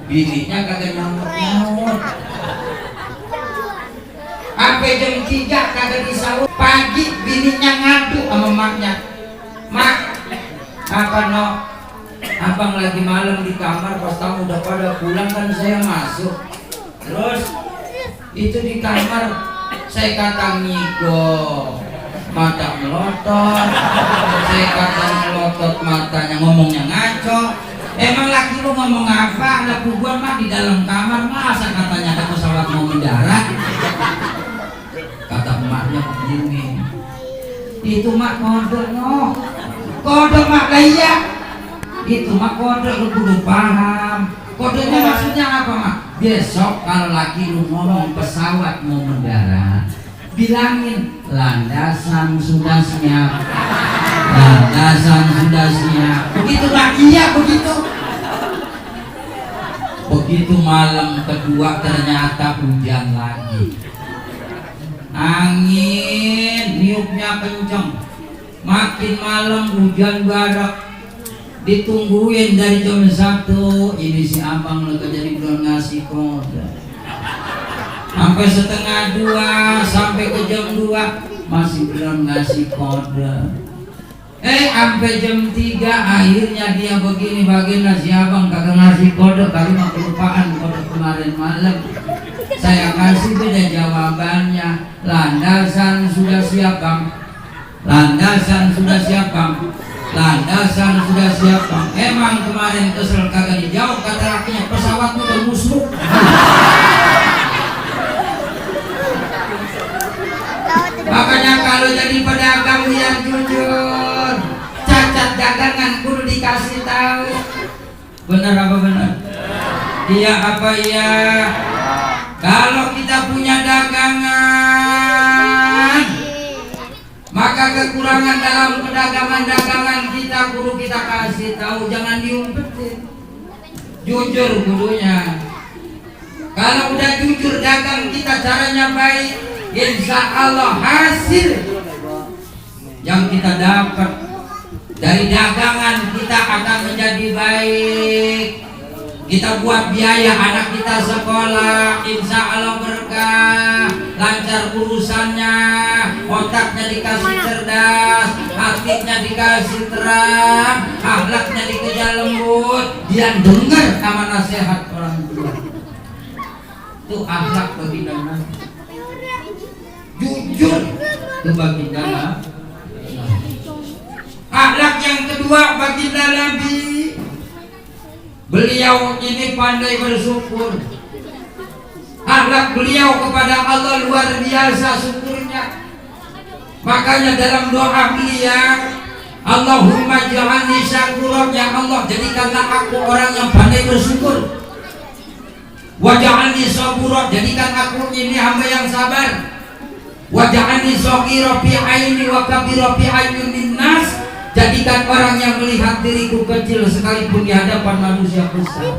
H: Bininya kata nyamuk-nyamuk. Sampai jam 3 kagak disaut. Pagi bininya ngadu sama maknya, mak, apa no? Abang lagi malam di kamar, pas tamu udah pada pulang kan saya masuk. Terus itu di kamar saya kata ngigo, mata melotot. Saya kata melotot matanya, ngomongnya ngaco. Emang laki lu ngomong apa? Anak gua mah di dalam kamar, masa katanya ada pesawat mau mendarat. Kata emaknya begini, itu mak kode no, kode mak lah iya. Itu mak kode, lu kudu paham. Kodenya maksudnya apa mak? Besok kalau laki lu ngomong pesawat mau mendarat, bilangin landasan sudah siap, landasan sudah siap. Begitu mak, iya begitu. Begitu malam kedua ternyata hujan lagi. Angin niupnya kenceng, makin malam hujan barak. Ditungguin dari jam 1, ini si abang lo jadi belum ngasih kode. Sampai setengah 2, sampai ke jam 2 masih belum ngasih kode. Sampai jam 3 akhirnya dia begini, bagaimana si abang kagak ngasih kode, kali mah kelupaan kode kemarin malam. Saya kasih beda jawabannya, landasan sudah siap bang, landasan sudah siap bang, landasan sudah siap bang. Emang kemarin kesel kagak dijawab, kata lakinya, pesawat udah musnah. Makanya kalau jadi pedagang yang jujur, cacat dagangan kudu dikasih tahu. Benar apa benar? Iya apa iya? Kalau kita punya dagangan, maka kekurangan dalam perdagangan kita kudu kita kasih tahu, jangan diumpetin. Jujur kudunya. Kalau udah jujur dagang kita caranya baik, insya Allah hasil yang kita dapat dari dagangan kita akan menjadi baik. Kita buat biaya anak kita sekolah, insya Allah berkah, lancar urusannya, otaknya dikasih cerdas, hatinya dikasih terang, akhlaknya dikejar lembut, dia dengar sama nasihat orang tua. Itu akhlak baginda Nabi. Jujur itu baginda Nabi. Akhlak yang kedua baginda Nabi, beliau ini pandai bersyukur. Akhlak beliau kepada Allah luar biasa syukurnya. Makanya dalam doa beliau, Allahumma ja'alni syakuran, ya Allah jadikanlah aku orang yang pandai bersyukur. Wa ja'alni saburan, jadikan aku ini hamba yang sabar. Wa ja'alni shaghira fi aini wa kabira fi ayunin nas, jadikan orang yang melihat diriku kecil sekalipun di hadapan manusia besar.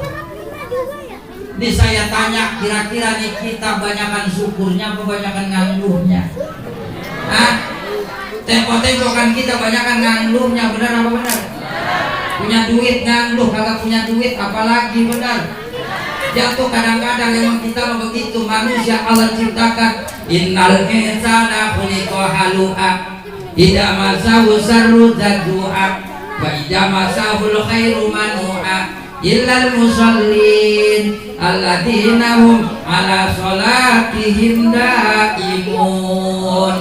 H: Ini saya tanya, kira-kira nih kita banyakan syukurnya apa banyakan ngangguhnya? Tempo-tempo kan kita banyakan ngangguhnya, benar apa benar? Punya duit ngangguh, kagak punya duit apalagi, benar? Jatuh kadang-kadang memang kita begitu, manusia Allah ciptakan. Innal insana khuliqa halu'a, idza masahu syarru dzarru'a, wa idza masahu khairu manu'a, illal musallin alladzina hum ala sholatihim daimun.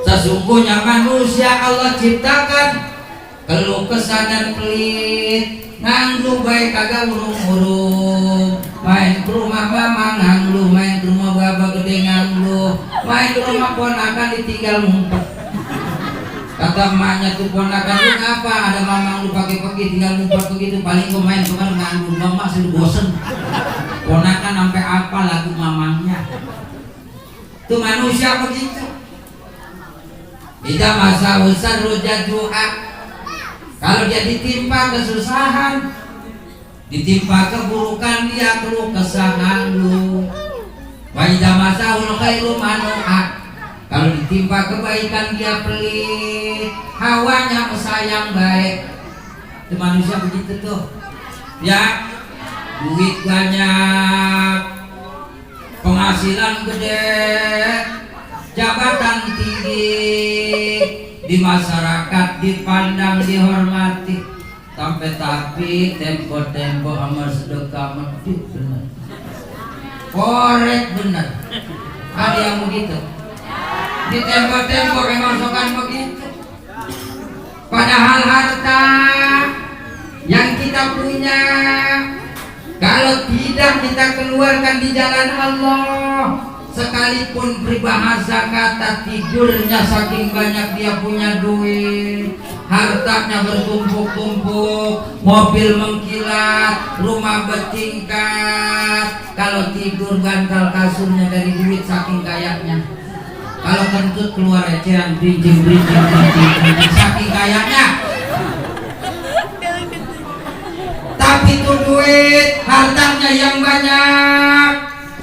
H: Sesungguhnya manusia Allah ciptakan keluh kesah dan pelit, nganglu baik kagak urung-urung, main ke rumah mama nganglu, main ke rumah baba gede nganglu, main ke rumah ponakan ditinggal ngumpet. Kata emaknya tuh ponakan, lu ngapa ada mamang lu pagi-pagi tinggal ngumpet begitu, paling gua main kemarin nganglu, mama sudah bosen. Ponakan sampai apa lagu mamangnya. Tuh manusia begitu. Ida masa usar rujat doa. Kalau dia ditimpa kesusahan, Ditimpa keburukan dia keluh kesah halu. Wa idza masahul khairu manu'a. Kalau ditimpa kebaikan dia pelit, hawanya sayang baik. Itu manusia begitu tuh. Ya, duit banyak, penghasilan gede, jabatan tinggi, di masyarakat dipandang dihormati, tapi tempo-tempo amal sedekah medit bener, korek bener. Ada yang begitu. Di tempo-tempo memang sokan begitu. Padahal harta yang kita punya, kalau tidak kita keluarkan di jalan Allah, sekalipun peribahasa kata tidurnya saking banyak dia punya duit, hartanya bertumpuk-tumpuk, mobil mengkilat, rumah bertingkat, kalau tidur bantal kasurnya dari duit saking kayaknya. Kalau kentut keluar eceran brijing saking kayaknya. Tapi itu duit, hartanya yang banyak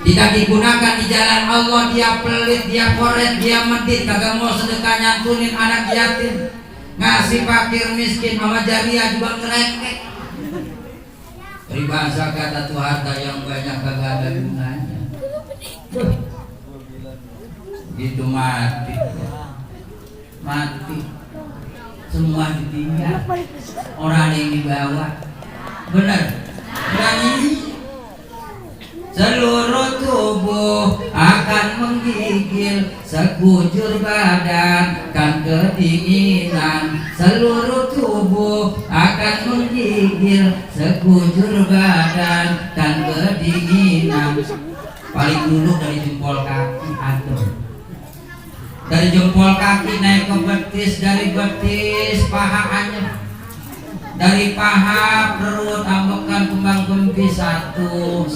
H: tidak digunakan di jalan Allah, dia pelit, dia koret, dia medit, kagak mau sedekah nyantunin anak yatim, ngasih fakir miskin sama jariah juga ngerekek. Peribahasa kata tuh harta yang banyak kagak ada gunanya. Itu mati, semua ditinggal, orang yang dibawa, benar, berani. Seluruh tubuh akan menggigil, sekujur badan kan kedinginan. Seluruh tubuh akan menggigil, sekujur badan kan kedinginan. Paling dulu dari jempol kaki aduh. Dari jempol kaki naik ke betis, dari betis paha anyep, dari paha perut ambekan kembang kempi satu,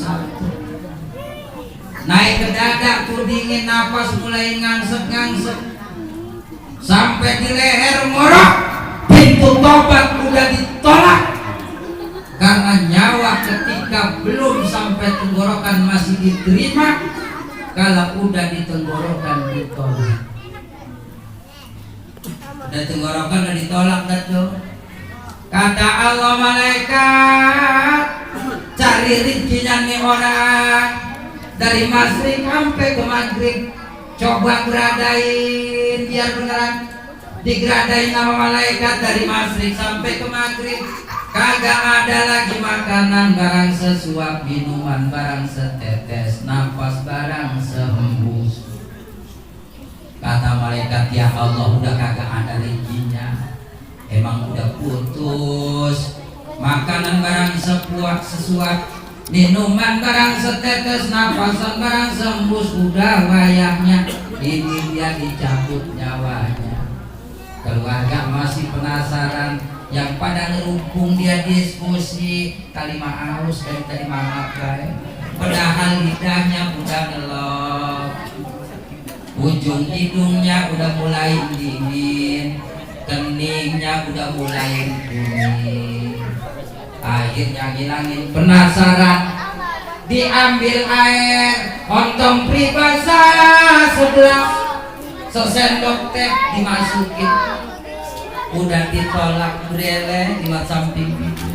H: naik ke dada tuh dingin, napas mulai ngansep, sampai di leher ngorok, pintu tobat udah ditolak karena nyawa ketika belum sampai tenggorokan masih diterima, kalau udah di tenggorokan ditolak. Dan tenggorokan udah ditolak tuh. Kata Allah malaikat, cari rezekinya nih orang dari masrik sampai ke maghrib, coba geradain biar beneran. Digeradain sama malaikat dari masrik sampai ke maghrib, kagak ada lagi makanan barang sesuap, minuman barang setetes, nafas barang sehembus. Kata malaikat, ya Allah udah kagak ada rezekinya, emang udah putus. Makanan barang sesuap, minuman barang setetes, nafasan barang sembus, udah wayahnya ini dia dicabut nyawanya. Keluarga masih penasaran, yang pada ngerumpung dia diskusi kalimat halus dan kalimat apa, padahal lidahnya udah ngelok, ujung hidungnya udah mulai dingin, keningnya udah mulai kuning. Akhirnya ngilangin penasaran, diambil air ontong pribasa sebelah, sesendok teh dimasukin, udah ditolak brele di samping itu.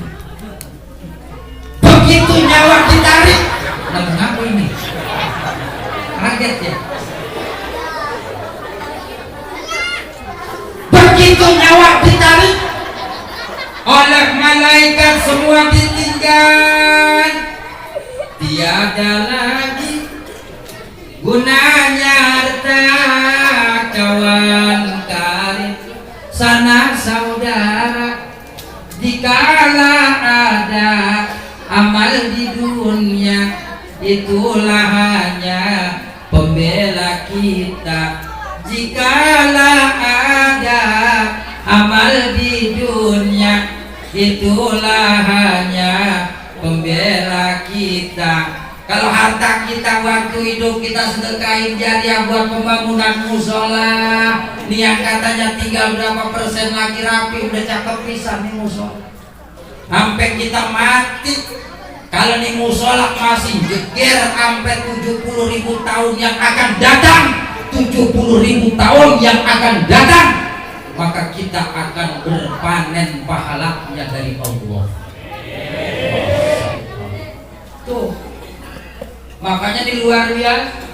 H: Begitu nyawa ditarik, lah kenapa ini? Kaget ya. Begitu nyawa ditarik oleh malaikat, semua ditinggal, tiada lagi gunanya harta, kawan karib, sanak saudara. Dikala ada amal di dunia, itulah hanya pembela kita. Jikala ada amal di dunia, itulah hanya pembela kita. Kalau harta kita waktu hidup kita sedekahin jariah buat pembangunan musola, nih yang katanya tinggal berapa persen lagi rapi, udah cakep pisan nih musola. sampai kita mati. Kalau di musola masih jeger sampai 70.000 tahun yang akan datang, 70.000 tahun yang akan datang, maka kita akan berpanen pahalanya dari Allah. Tuh, makanya di luar biasa.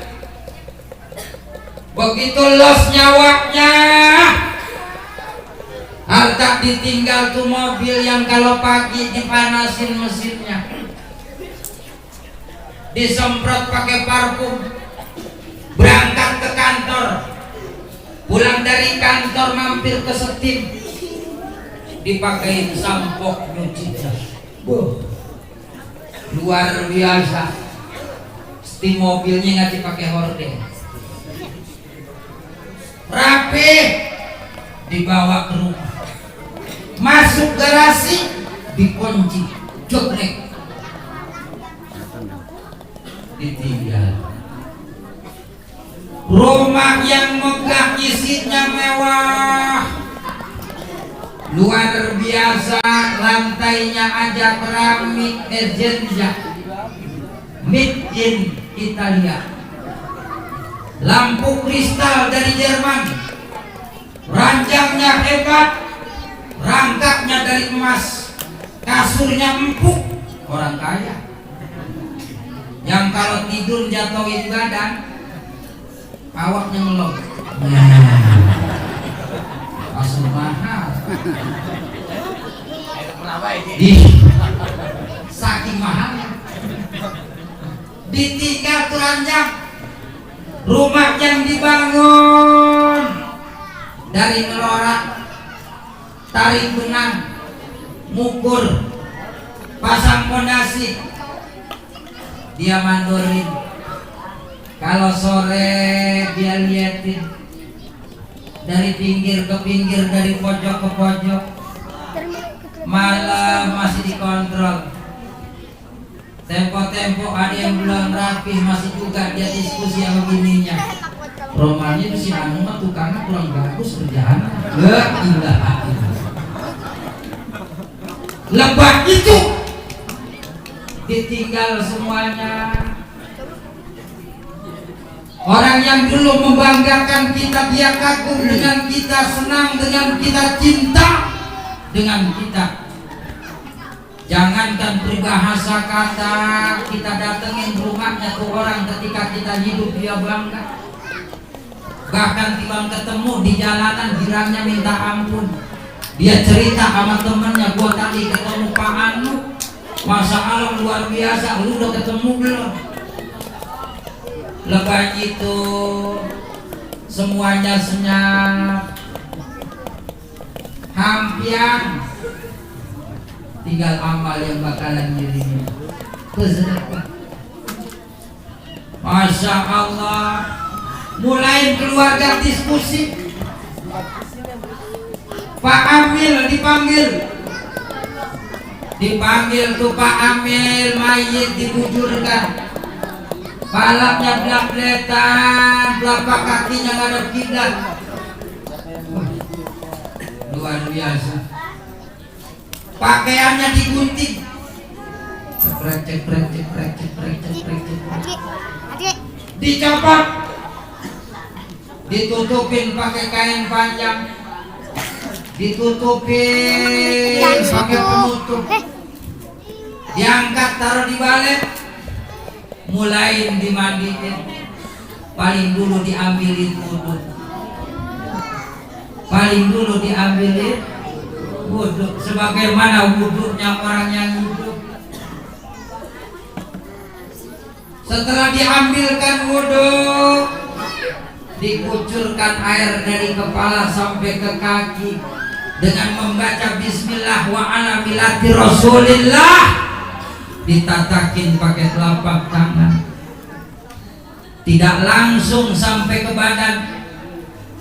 H: Begitu los nyawanya, harta ditinggal tuh mobil yang kalau pagi dipanasin mesinnya, disemprot pakai parfum, berangkat ke kantor, pulang dari kantor mampir ke setim, dipakein sampok nyuci jas. Luar biasa. Setim mobilnya nggak dipakai horden, rapi, dibawa ke rumah, masuk garasi, dikunci, jokrek, ditinggal. Rumah yang megah isinya mewah, luar biasa, lantainya aja keramik Ezenja, made in Italia, lampu kristal dari Jerman, ranjangnya hebat, rangkapnya dari emas, kasurnya empuk, orang kaya. Yang kalau tidur jatuhin badan, awaknya ngelong. Kasur mahal. Di saking mahalnya, ditinggal tuh ranjang. Rumah yang dibangun dari ngelorak, tarik benang, ngukur, pasang fondasi, dia mandorin. Kalau sore dia liatin dari pinggir ke pinggir, dari pojok ke pojok. Malam masih dikontrol. Tempo-tempo ada yang belum rapi, masih juga dia diskusi sama bininya. Romannya itu si anu mah tukangnya kurang bagus kerjaan. La ilaha illallah. Lebah itu ditinggal semuanya. Orang yang dulu membanggakan kita, dia kagum dengan kita, senang dengan kita, cinta dengan kita. Jangankan peribahasa kata, kita datengin rumahnya tuh orang ketika kita hidup, dia bangga. Bahkan tiba ketemu di jalanan, jirangnya minta ampun. Dia cerita sama temennya, gua tadi ketemu Pak Anu, Masya Allah luar biasa, lu udah ketemu belum? Lepas itu semuanya senyap, hampian, tinggal amal yang bakalan dirinya. Masya Allah, mulai keluarga diskusi. Pak Amil dipanggil tuh Pak Amil, mayit dibujurkan, palapnya belak-beletan, telapak kakinya ngadep kiblat. Luar biasa. Pakaiannya digunting, ceprek, dicopot, ditutupin pakai kain panjang, ditutupin pakai penutup, diangkat taruh di balet, mulain dimandiin. Paling dulu diambilin wudhu, sebagaimana wudhunya orang yang wudhu. Setelah diambilkan wudhu, dikucurkan air dari kepala sampai ke kaki dengan membaca bismillah wa ala millati rasulillah, ditatakin pakai telapak tangan, tidak langsung sampai ke badan.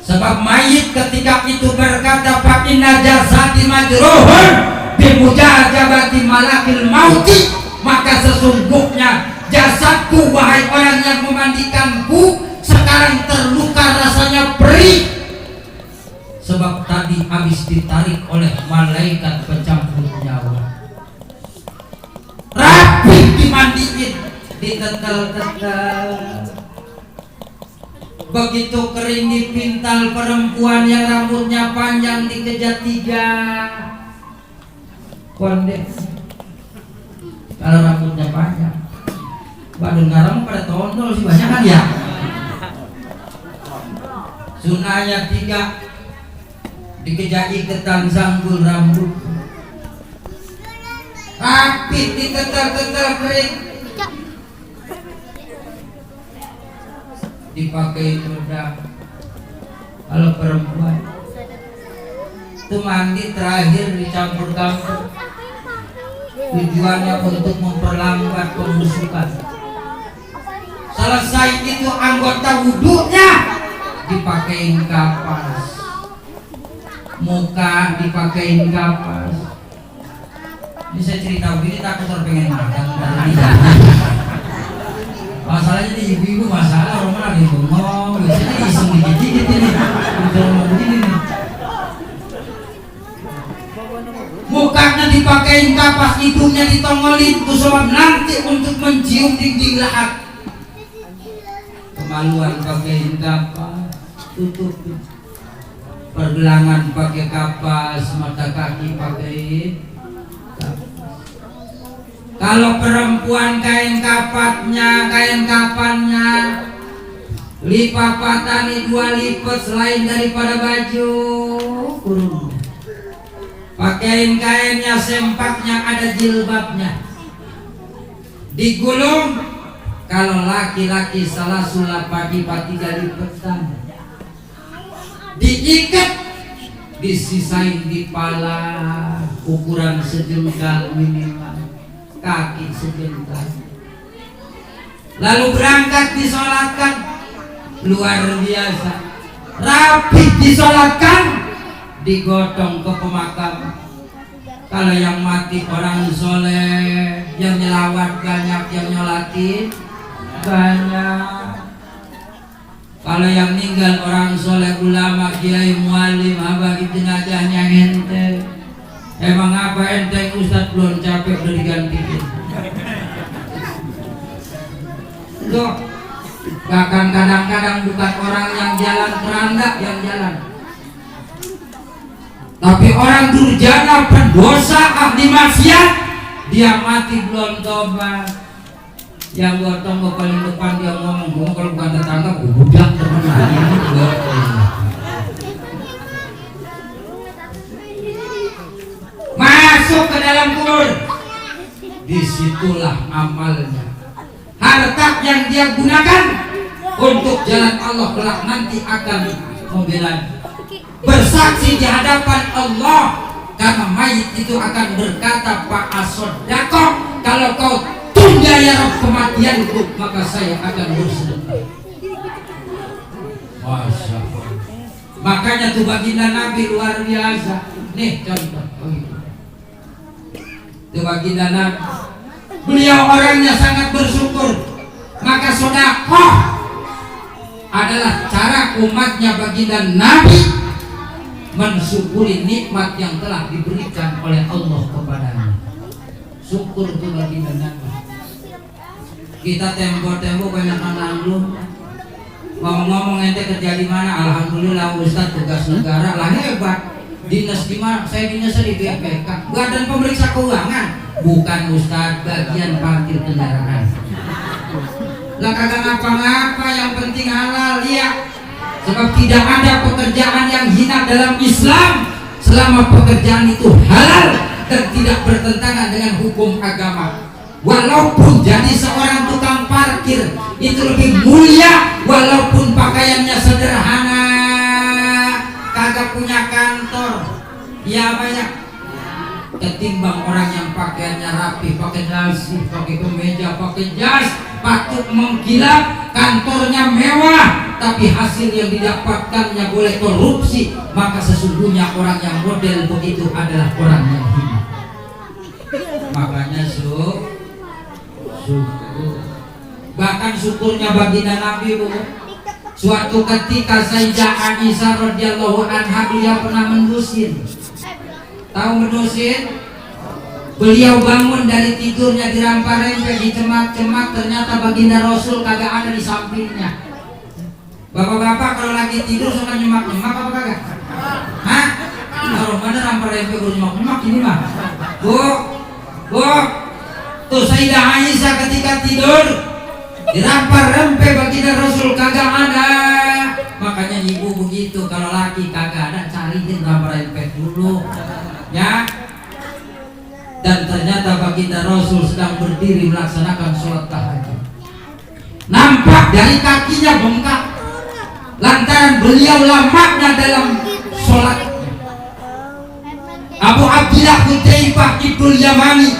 H: Sebab mayit ketika itu berkata fa inna jasadi majruhun bi mujajabati malakil mauti, maka sesungguhnya jasadku wahai orang yang memandikanku sekarang terluka, rasanya perih, sebab tadi habis ditarik oleh malaikat pencampur nyawa. dimandiin, ditetel-tetel. Begitu kering dipintal, perempuan yang rambutnya panjang dikejar 3 kondeks. Kalau rambutnya panjang, waduh ngarang pada tondol sih banyak kan ya. Sunahnya 3 dikejar iketan sanggul rambut, rapi ditetel-tetel kering, dipakai bedak. Kalau perempuan itu mandi terakhir dicampur-campur, tujuannya untuk memperlambat pembusukan. Selesai itu anggota wudhunya dipakein kapas, muka dipakein kapas. Ini saya cerita begini takut orang pengen makan dari masalahnya di ibu-ibu masalah orang lagi bengong, biasanya iseng dikit-dikit ini ngomong begini nih. Mukanya dipakein kapas, hidungnya ditongolin, sebab nanti untuk mencium dinding lahat. Kemaluan pakein kapas, tutupin. Pergelangan pakai kapas, mata kaki pakai kapas. Kalau perempuan kain kapatnya, kain kapannya lipapatani 2 lipat selain daripada baju. Pakaiin kainnya, sempaknya ada jilbabnya, digulung. Kalau laki-laki salah sulap pagi-pagi 3 lipatan, diikat, disisain di pala ukuran sejengkal minimal, kaki sejengkal. Lalu berangkat disolatkan, luar biasa, rapi disolatkan, digotong ke pemakaman. Kalau yang mati orang soleh, yang nyelawat banyak, yang nyolatin banyak. Kalau yang meninggal orang soleh, ulama, kiai, mualim, abah jenazahnya ente. Emang apa ente Ustadz belum capek udah digantiin. Loh, bahkan kadang-kadang bukan orang yang jalan keranda yang jalan, tapi orang durjana, pendosa, ahli maksiat, dia mati belum tobat. Yang gotong gue paling depan dia ngomong, gue kalau bukan tetangga gue budak temen lagi. Masuk ke dalam kubur, disitulah amalnya, harta yang dia gunakan untuk jalan Allah kelak nanti akan membela, bersaksi di hadapan Allah. Karena mayit itu akan berkata, Pak Asodako, kalau kau tunda ya Rabb kematianku, maka saya akan bersedekah. Masya Allah. Makanya tuh baginda Nabi luar biasa. Nih contoh, tuh baginda Nabi, beliau orangnya sangat bersyukur. Maka sedekah adalah cara umatnya baginda Nabi mensyukuri nikmat yang telah diberikan oleh Allah kepadanya. Syukur tuh baginda Nabi. Kita tempo-tempo banyak nanggung. Ngomong-ngomong ente kerja di mana? Alhamdulillah Ustadz, tugas negara lah hebat. Dinas di mana? Saya dinas di BPK, Badan Pemeriksa Keuangan. Bukan Ustadz, bagian parkir kendaraan. Lah kagak ngapa-ngapa, yang penting halal ya. Sebab tidak ada pekerjaan yang hina dalam Islam selama pekerjaan itu halal dan tidak bertentangan dengan hukum agama. Walaupun jadi seorang tukang parkir itu lebih mulia, walaupun pakaiannya sederhana, kagak punya kantor, ya banyak, ketimbang orang yang pakaiannya rapi, pakai dasi, pakai kemeja, pakai jas, patut mengkilap, kantornya mewah, tapi hasil yang didapatkannya boleh korupsi. Maka sesungguhnya orang yang model begitu adalah orang yang hina. Makanya syukur. Bahkan syukurnya baginda Nabi, Bu. Suatu ketika Sayyidah Aisyah radhiyallahu anha, dia pernah mendusin. Tahu mendusin? Beliau bangun dari tidurnya dirampa-rempe, dicemak-cemak, ternyata baginda Rasul kagak ada di sampingnya. Bapak-bapak kalau lagi tidur suka nyemak-nyemak apa kagak? Hah? Kalau mana rampa-rempe gue nyemak-nyemak ini mah. Bu, tuh Sayyidah Aisyah ketika tidur dirampa-rempe baginda Rasul kagak ada. Makanya ibu begitu, kalau laki kagak ada cariin rampa-rempe dulu, ya. Dan ternyata baginda Rasul sedang berdiri melaksanakan sholat tahajud. Nampak dari kakinya bengkak lantaran beliau lamanya dalam sholat. Abu Abdillah Hudzaifah Ibnul Yamani,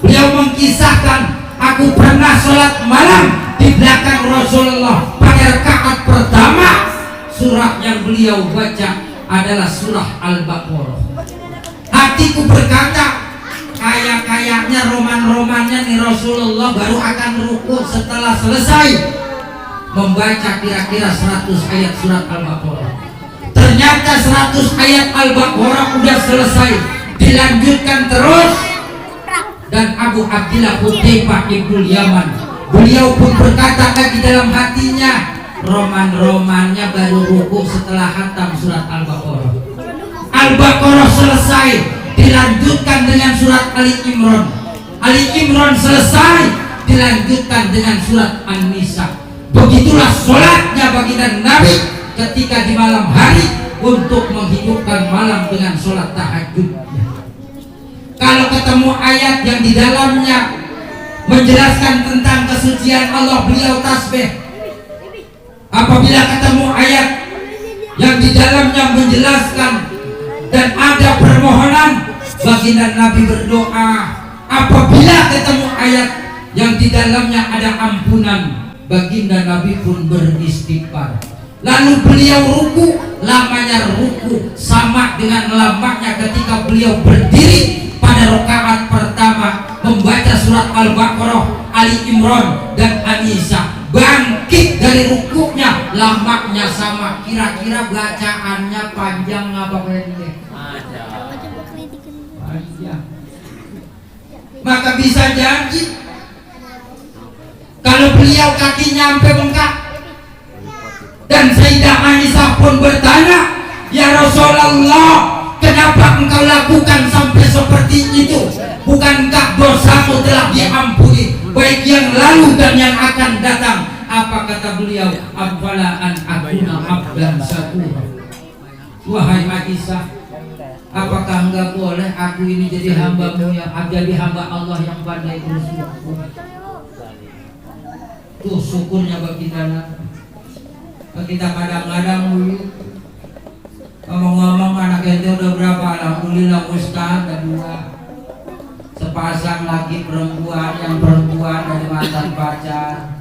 H: beliau mengkisahkan, aku pernah sholat malam di belakang Rasulullah. Pada rakaat pertama surah yang beliau baca adalah surah Al-Baqarah. Hatiku berkata, kayaknya roman-romannya nih Rasulullah baru akan rukuk setelah selesai membaca kira-kira 100 ayat surat Al-Baqarah. Ternyata 100 ayat Al-Baqarah udah selesai, dilanjutkan terus. Dan Abu Abdillah Hudzaifah Ibnul Yaman, beliau pun berkata lagi dalam hatinya, roman-romannya baru rukuk setelah khatam surat Al-Baqarah. Al-Baqarah selesai, dilanjutkan dengan surat Ali Imran. Ali Imran selesai, dilanjutkan dengan surat An-Nisa. Begitulah sholatnya baginda Nabi ketika di malam hari untuk menghidupkan malam dengan sholat tahajudnya. Kalau ketemu ayat yang di dalamnya menjelaskan tentang kesucian Allah, beliau tasbih. Apabila ketemu ayat yang di dalamnya menjelaskan dan ada permohonan, baginda Nabi berdoa. Apabila ketemu ayat yang di dalamnya ada ampunan, baginda Nabi pun beristighfar. Lalu beliau ruku, lamanya ruku sama dengan lamanya ketika beliau berdiri pada rakaat pertama membaca surat Al-Baqarah, Ali Imran dan An-Nisa. Bangkit dari rukuknya, lamanya sama. Kira-kira bacaannya panjang apa pendek? Panjang. Maka bisa jadi kalau beliau kaki nyampe bengkak. Dan Sayyidah Aisyah pun bertanya, ya Rasulullah, kenapa engkau lakukan sampai seperti itu? Bukankah dosamu telah diampuni, baik yang lalu dan yang akan datang? Apa kata beliau? Afala an akuna abdan syakura. Wahai Aisyah, apakah enggak boleh aku ini jadi hamba-Mu yang jadi hamba Allah yang pandai bersyukur? Tuh syukurnya baginda. Kita kadang-kadang ngomong-ngomong anak ente udah berapa? Alhamdulillah Ustaz, ada 2. Sepasang laki perempuan, yang perempuan dari mantan pacar,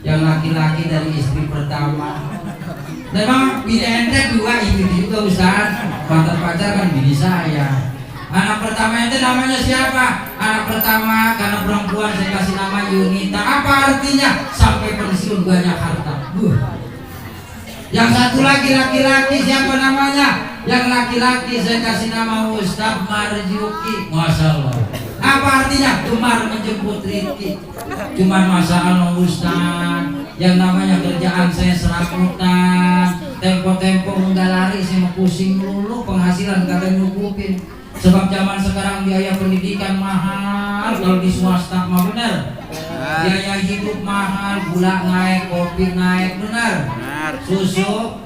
H: yang laki-laki dari istri pertama. Memang bini ente 2 itu juga Ustaz. Mantan pacar kan bini saya. Anak pertama ente namanya siapa? Anak pertama karena perempuan saya kasih nama Yunita. Apa artinya? Sampai pensiun banyak harta. Yang satu lagi laki-laki siapa namanya? Yang laki-laki saya kasih nama Ustaz Marjuki. Masya Allah. Apa artinya? Gemar menjemput Riki. Cuman masalah Ustaz, yang namanya kerjaan saya serabutan, tempo-tempo enggak lari, saya mau pusing dulu, penghasilan kagak nyukupin. Sebab zaman sekarang biaya pendidikan mahal, kalau di swasta mah bener. Biaya hidup mahal, gula naik, kopi naik, benar. Susu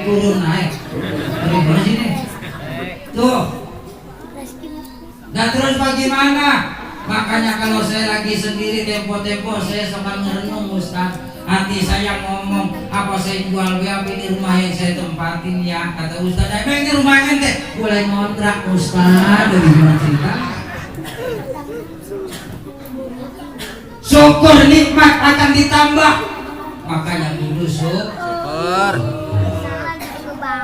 H: turun naik. Dari sini. Tuh. Nah terus bagaimana? Makanya kalau saya lagi sendiri tempo-tempo saya suka merenung Ustaz. Hati saya ngomong, apa saya jual berapa ini rumah yang saya tempatin ya? Kata Ustaz, emang ini rumah ente? Boleh ngontrak Ustaz, dari mana cerita? Syukur nikmat akan ditambah. Makanya dulu syukur.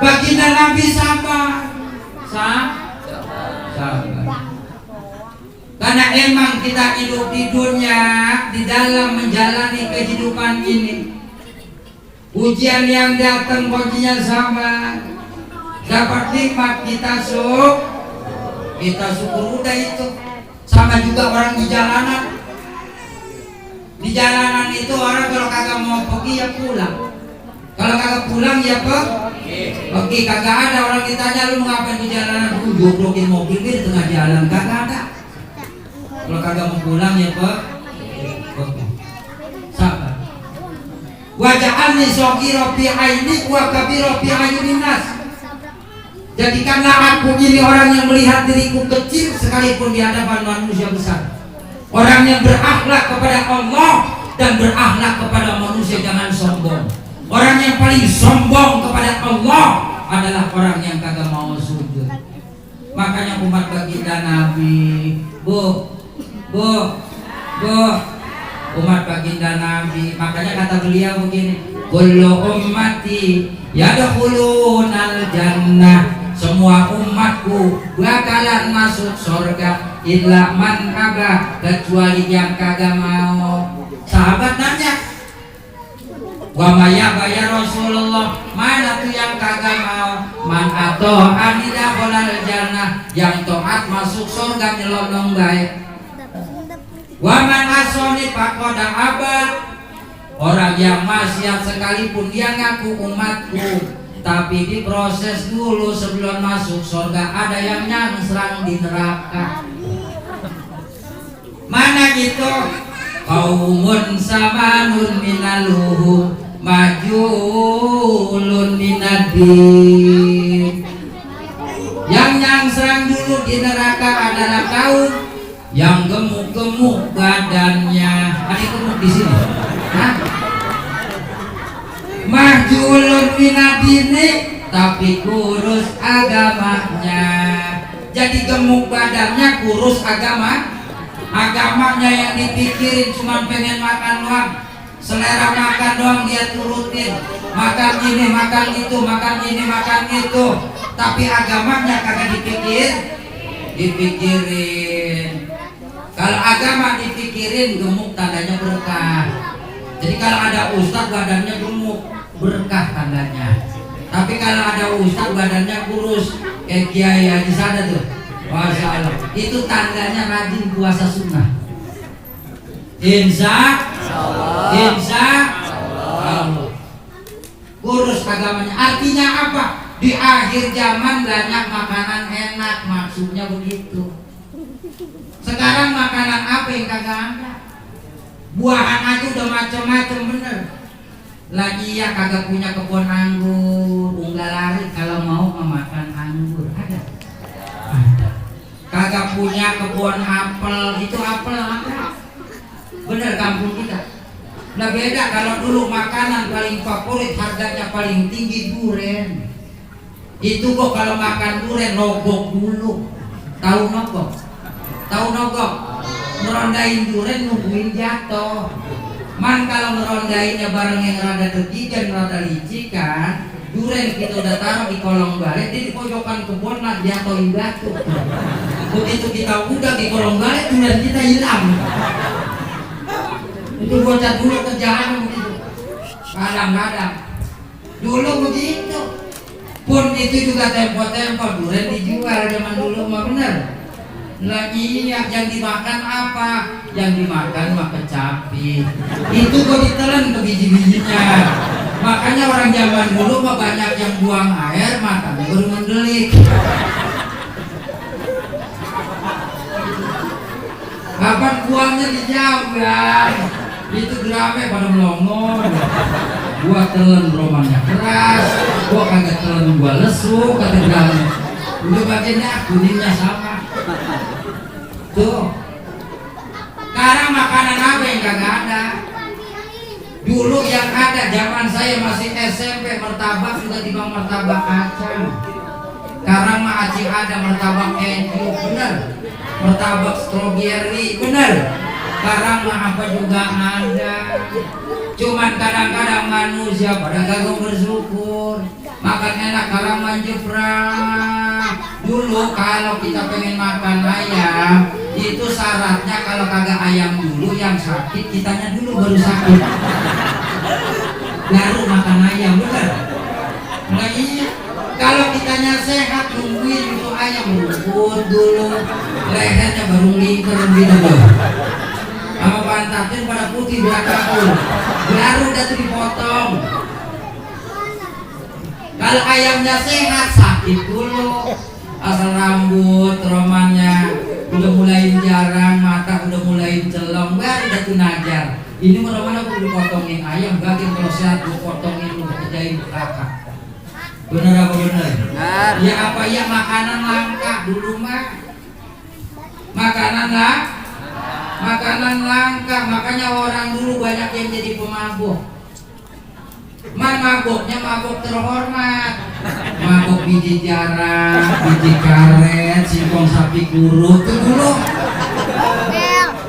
H: Baginda Nabi sabar. Sabar. Karena emang kita hidup di dunia, di dalam menjalani kehidupan ini, ujian yang datang kuncinya sama. Dapat nikmat kita syukur. kita syukur udah itu. Sama juga orang di jalanan. Di jalanan itu orang kalau kagak mau pergi ya pulang. Kalau kagak pulang ya pergi. Kagak ada orang ditanya lu ngapain di jalanan, lu joglokin mobil di tengah jalan, kagak ada. Kalau kagak mau pulang ya pergi. Sabar. Waja'alni shaghira fi aini wa kabira fi ayunin nas. Jadikanlah aku ini orang yang melihat diriku kecil sekalipun di hadapan manusia besar. Orang yang berakhlak kepada Allah dan berakhlak kepada manusia, jangan sombong. Orang yang paling sombong kepada Allah adalah orang yang kagak mau sujud. Makanya umat baginda Nabi, bu, umat baginda Nabi. Makanya kata beliau begini, kullu ummati yadkhulunal jannah. Semua umatku bakalan masuk surga illa man aba, kecuali yang kagak mau. Sahabat nanya, wa mayaba ya Rasulullah, mana tuh yang kagak mau? Man ato'ani dakhalal jannah, yang taat masuk surga nyelonong baik. Wa man asoni faqad aba, orang yang maksiat sekalipun dia ngaku umatku, tapi diproses dulu sebelum masuk surga, ada yang nyangsrang di neraka. Mana gitu? Qaumun samanun minaluhum majulun minadin. Yang nyangsrang dulu di neraka adalah kaum yang gemuk-gemuk badannya. Ada gemuk di sini? Hah? Mahjulun minadini, tapi kurus agamanya. Jadi gemuk badannya, kurus agamanya yang dipikirin cuma pengen makan doang, selera makan doang dia turutin, makan ini makan itu, makan ini makan itu, tapi agamanya kagak dipikirin. Kalau agama dipikirin, gemuk tandanya berkah. Jadi kalau ada ustaz badannya gemuk, berkah tandanya. Tapi kalau ada ustaz badannya kurus, kayak Kiai Haji Sada tuh, Masya Allah, itu tandanya rajin puasa sunnah. Insya Allah kurus agamanya. Artinya apa? Di akhir zaman banyak makanan enak, maksudnya begitu. Sekarang makanan apa yang kagak ada? Buahan aja udah macam-macam bener. Lagi ya kagak punya kebun anggur, unggal lari kalau mau memakan anggur. Ada? Kagak punya kebun apel, itu apel ada. Bener kampung kita. Nah beda, kalau dulu makanan paling favorit harganya paling tinggi durian. Itu kok kalau makan durian nogok dulu. Tahu nogok? Ngerondain durian nungguin jatuh. Man kalau ngerondainnya bareng yang rada tergigan, rada licik kan, durian kita udah taruh di kolong balik, di pojokan kebun lah jatuhin batu. Begitu kita udah di kolong balik, durian kita hilang. Itu bocah dulu kerjaan begitu. Kadang-kadang dulu begitu. Pun itu juga tempo-tempo durian dijual zaman dulu mah bener. Lah iya, yang dimakan apa? Yang dimakan mah kecapi. Itu kok ditelan ke biji-bijinya. Makanya orang zaman dulu mah banyak yang buang air, makannya baru mendelik. Kapan buangnya dijauhan? Itu gerame pada melongo. Gua telan romannya keras, gua kagak telan gua lesu, kata gerame. Udah bagiannya kuningnya sama. Tuh. Sekarang makanan apa yang kagak ada? Dulu yang ada zaman saya masih SMP, martabak juga timbang martabak kacang. Sekarang mah acing ada martabak keju, bener. Martabak stroberi, bener. Sekarang mah apa juga ada. Cuman kadang-kadang manusia pada kagak bersyukur. Makan enak karena manjebrang. Dulu kalau kita pengen makan ayam, itu syaratnya kalau kagak ayam dulu yang sakit, kitanya dulu baru sakit. Baru makan ayam, bener? Nah iya, kalau kita katanya sehat, nungguin itu ayam rumput dulu, lehernya baru ngingker gitu loh. Sama pantatnya pada putih berakabul, baru udah tuh dipotong. Kalau ayamnya sehat, sakit dulu, asal rambut, romannya udah mulai jarang, mata udah mulai celong, baru udah tuh najar. Ini mana aku dipotongin ayam, bagian kalau sehat gue potongin, gue kerjain kakak. Bener apa bener? Benar. Ya apa ya, makanan langka dulu mah. Makanan langka, makanya orang dulu banyak yang jadi pemabuk. Mabuknya mabuk terhormat. Mabuk biji jarang, biji karet, singkong sapi kuruk itu dulu.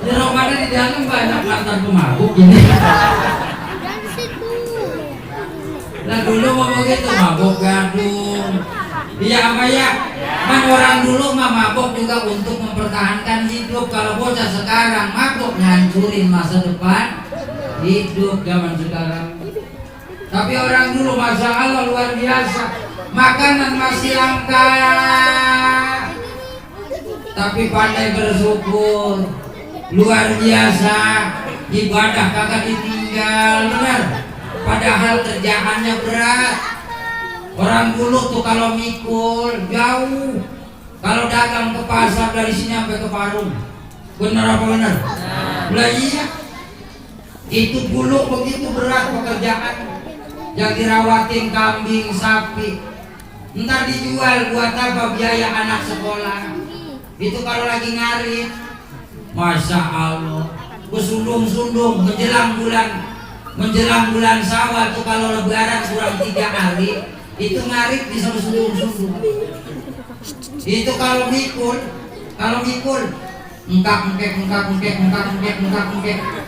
H: Di Ramadan di dalam banyak mantan pemabuk ini. Nah dulu mau begitu, mabuk gadung. Iya apa ya? Man orang dulu mah mabuk juga untuk mempertahankan hidup. Kalau bocah sekarang mabuk ngancurin masa depan hidup zaman sekarang. Tapi orang dulu masya Allah luar biasa, makanan masih langka, tapi pandai bersyukur, luar biasa, ibadah kagak ditinggal, benar. Padahal kerjaannya berat. Orang dulu tuh kalau mikul jauh, kalau dagang ke pasar dari sini sampai ke Parung, benar apa benar? Lah iya, itu dulu begitu berat pekerjaan. Yang dirawatin kambing, sapi, entar dijual buat apa, biaya anak sekolah. Itu kalau lagi ngarit, masya Allah, kesundung-sundung menjelang bulan Syawal tuh kalau lebaran kurang 3 hari, itu ngarit bisa kesundung-sundung. Itu kalau mikul, engkak,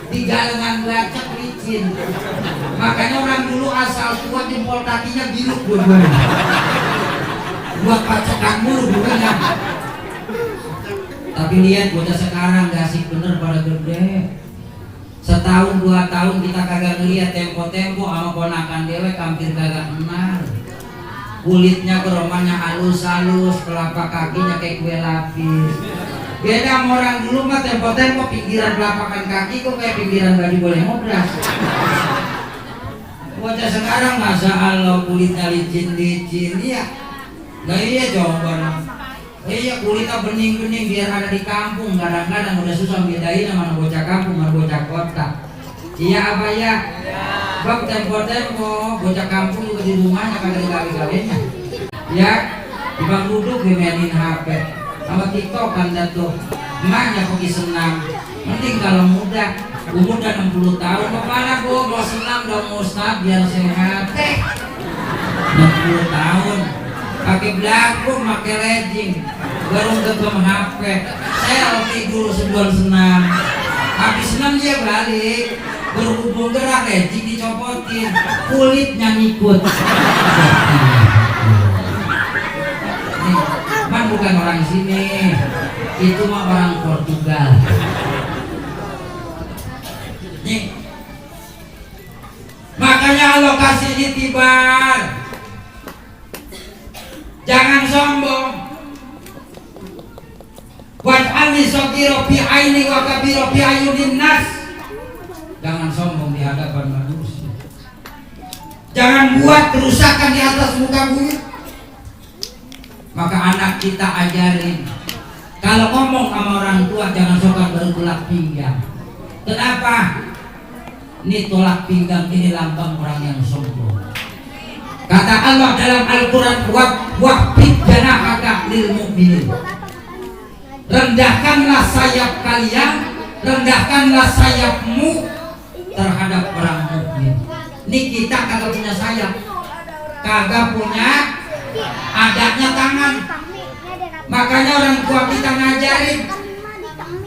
H: tiga lengan belacak licin. Makanya orang dulu asal tua jempol kakinya biru dua-duanya. Buat pacakan mulu dulunya. Tapi lihat bocah sekarang gak asik bener pada gede. Setahun 2 tahun kita kagak ngeliat tempo-tempo sama ponakan dewek hampir kagak kenal. Kulitnya keromannya halus-halus, telapak kakinya kayak kue lapis. Beda sama orang dulu mah tempo-tempo pinggiran telapakan kaki kok kayak pinggiran baju boleh ngobras. Bocah sekarang masya Allah kulitnya licin-licin ya. Nah iya jawaban. Iya kulitnya bening-bening biar ada di kampung. Kadang-kadang udah susah bedain sama bocah kampung sama bocah kota. Iya apa ya? Bang tempo-tempo bocah kampung juga di rumahnya kagak digawe-gawenya. Ya, di bang duduk dimainin HP sama TikTok kan tuh. Emaknya pergi senam. Mending kalau muda, umur udah 60 tahun, kemana gua mau senam dong Ustaz biar sehat. 60 tahun, pakai belagu, pakai legging, baru genggam HP. Selfie dulu sebelum senam. Habis senam dia balik, berhubung gerak legging dicopotin, kulitnya ngikut. Man bukan orang sini, itu mah orang Portugal. Nih, makanya Allah kasih itibar, jangan sombong. Waj'alni shagiro fi aini wa kabiro fi ayunin nas. Jangan sombong di hadapan manusia. Jangan buat kerusakan di atas muka bumi. Maka anak kita ajarin, kalau ngomong sama orang tua jangan suka bertolak pinggang. Kenapa? Ini tolak pinggang ini lambang orang yang sombong. Kata Allah dalam Al-Quran, waqfid janahaka lil mu'minin. Rendahkanlah sayap kalian, rendahkanlah sayapmu terhadap orang mukmin. Ini kita kagak punya sayap, kagak punya adanya tangan. Makanya orang tua kita ngajarin,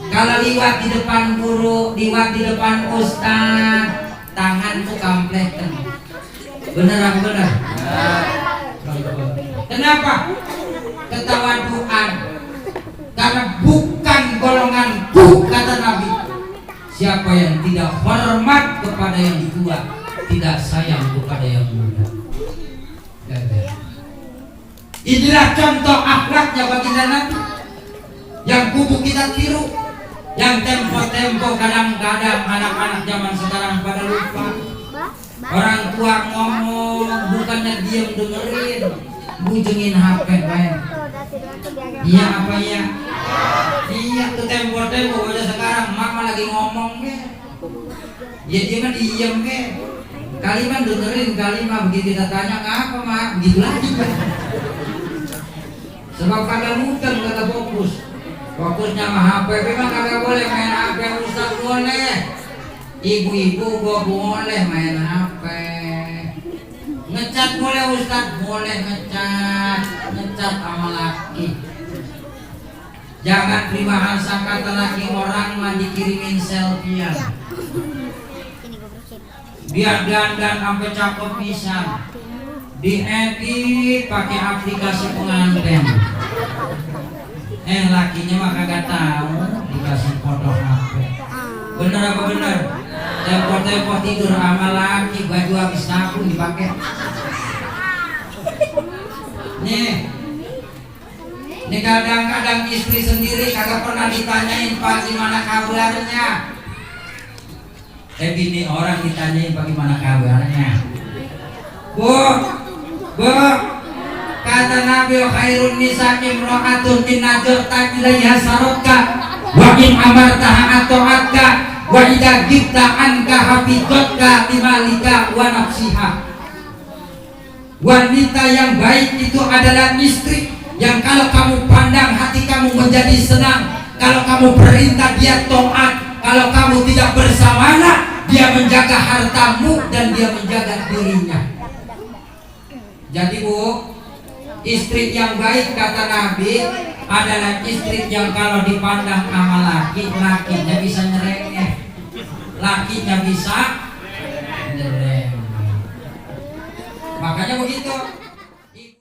H: kalau liwat di depan guru, liwat di depan ustaz, tangan tuh kampletan. Bener apa bener? Kenapa? Ketawaduan. Karena bukan golonganku, kata Nabi. Siapa yang tidak hormat kepada yang tua, tidak sayang kepada yang muda. Inilah contoh akhlaknya baginda Nabi yang kudu kita tiru. Yang tempo-tempo kadang-kadang anak-anak zaman sekarang pada lupa. Orang tua ngomong bukannya diam dengerin, bujengin HP main. Iya apa ya? Iya tuh tempo-tempo udah sekarang mama lagi ngomong ke. Ya dia mah diem ke. Kalimat dengerin kalimat begitu kita tanya ngapa mak begitu lagi kan. Sebab kagak muter kagak fokus. Fokusnya mah HP memang kagak boleh main HP. Ustaz boleh. Ibu-ibu gua boleh main HP. Ngecat boleh Ustaz, boleh ngecat sama laki. Jangan peribahasa kata laki orang mah dikirimin selfie-an. Biar dandan sampai cakep pisan. Diedit pakai aplikasi pengantin. Lakinya mah kagak tahu dikasih foto HP. Bener apa bener? Tempo-tempo tidur sama laki, baju habis nabung dipakai. Nih kadang-kadang istri sendiri kagak pernah ditanyain Pak gimana kabarnya. Bini orang ditanyain bagaimana kabarnya. Bu, kata Nabi khairun nisa imra'atun in najata ilaiha sarotka wa in amartaha ato'atka wa idha gibta anka hafidotka limalika wa nafsiha. Wanita yang baik itu adalah istri yang kalau kamu pandang hati kamu menjadi senang, kalau kamu perintah dia taat, kalau kamu tidak bersamanya dia menjaga hartamu dan dia menjaga dirinya. Jadi Bu, istri yang baik kata Nabi adalah istri yang kalau dipandang sama laki, lakinya bisa nyerengeh, lakinya bisa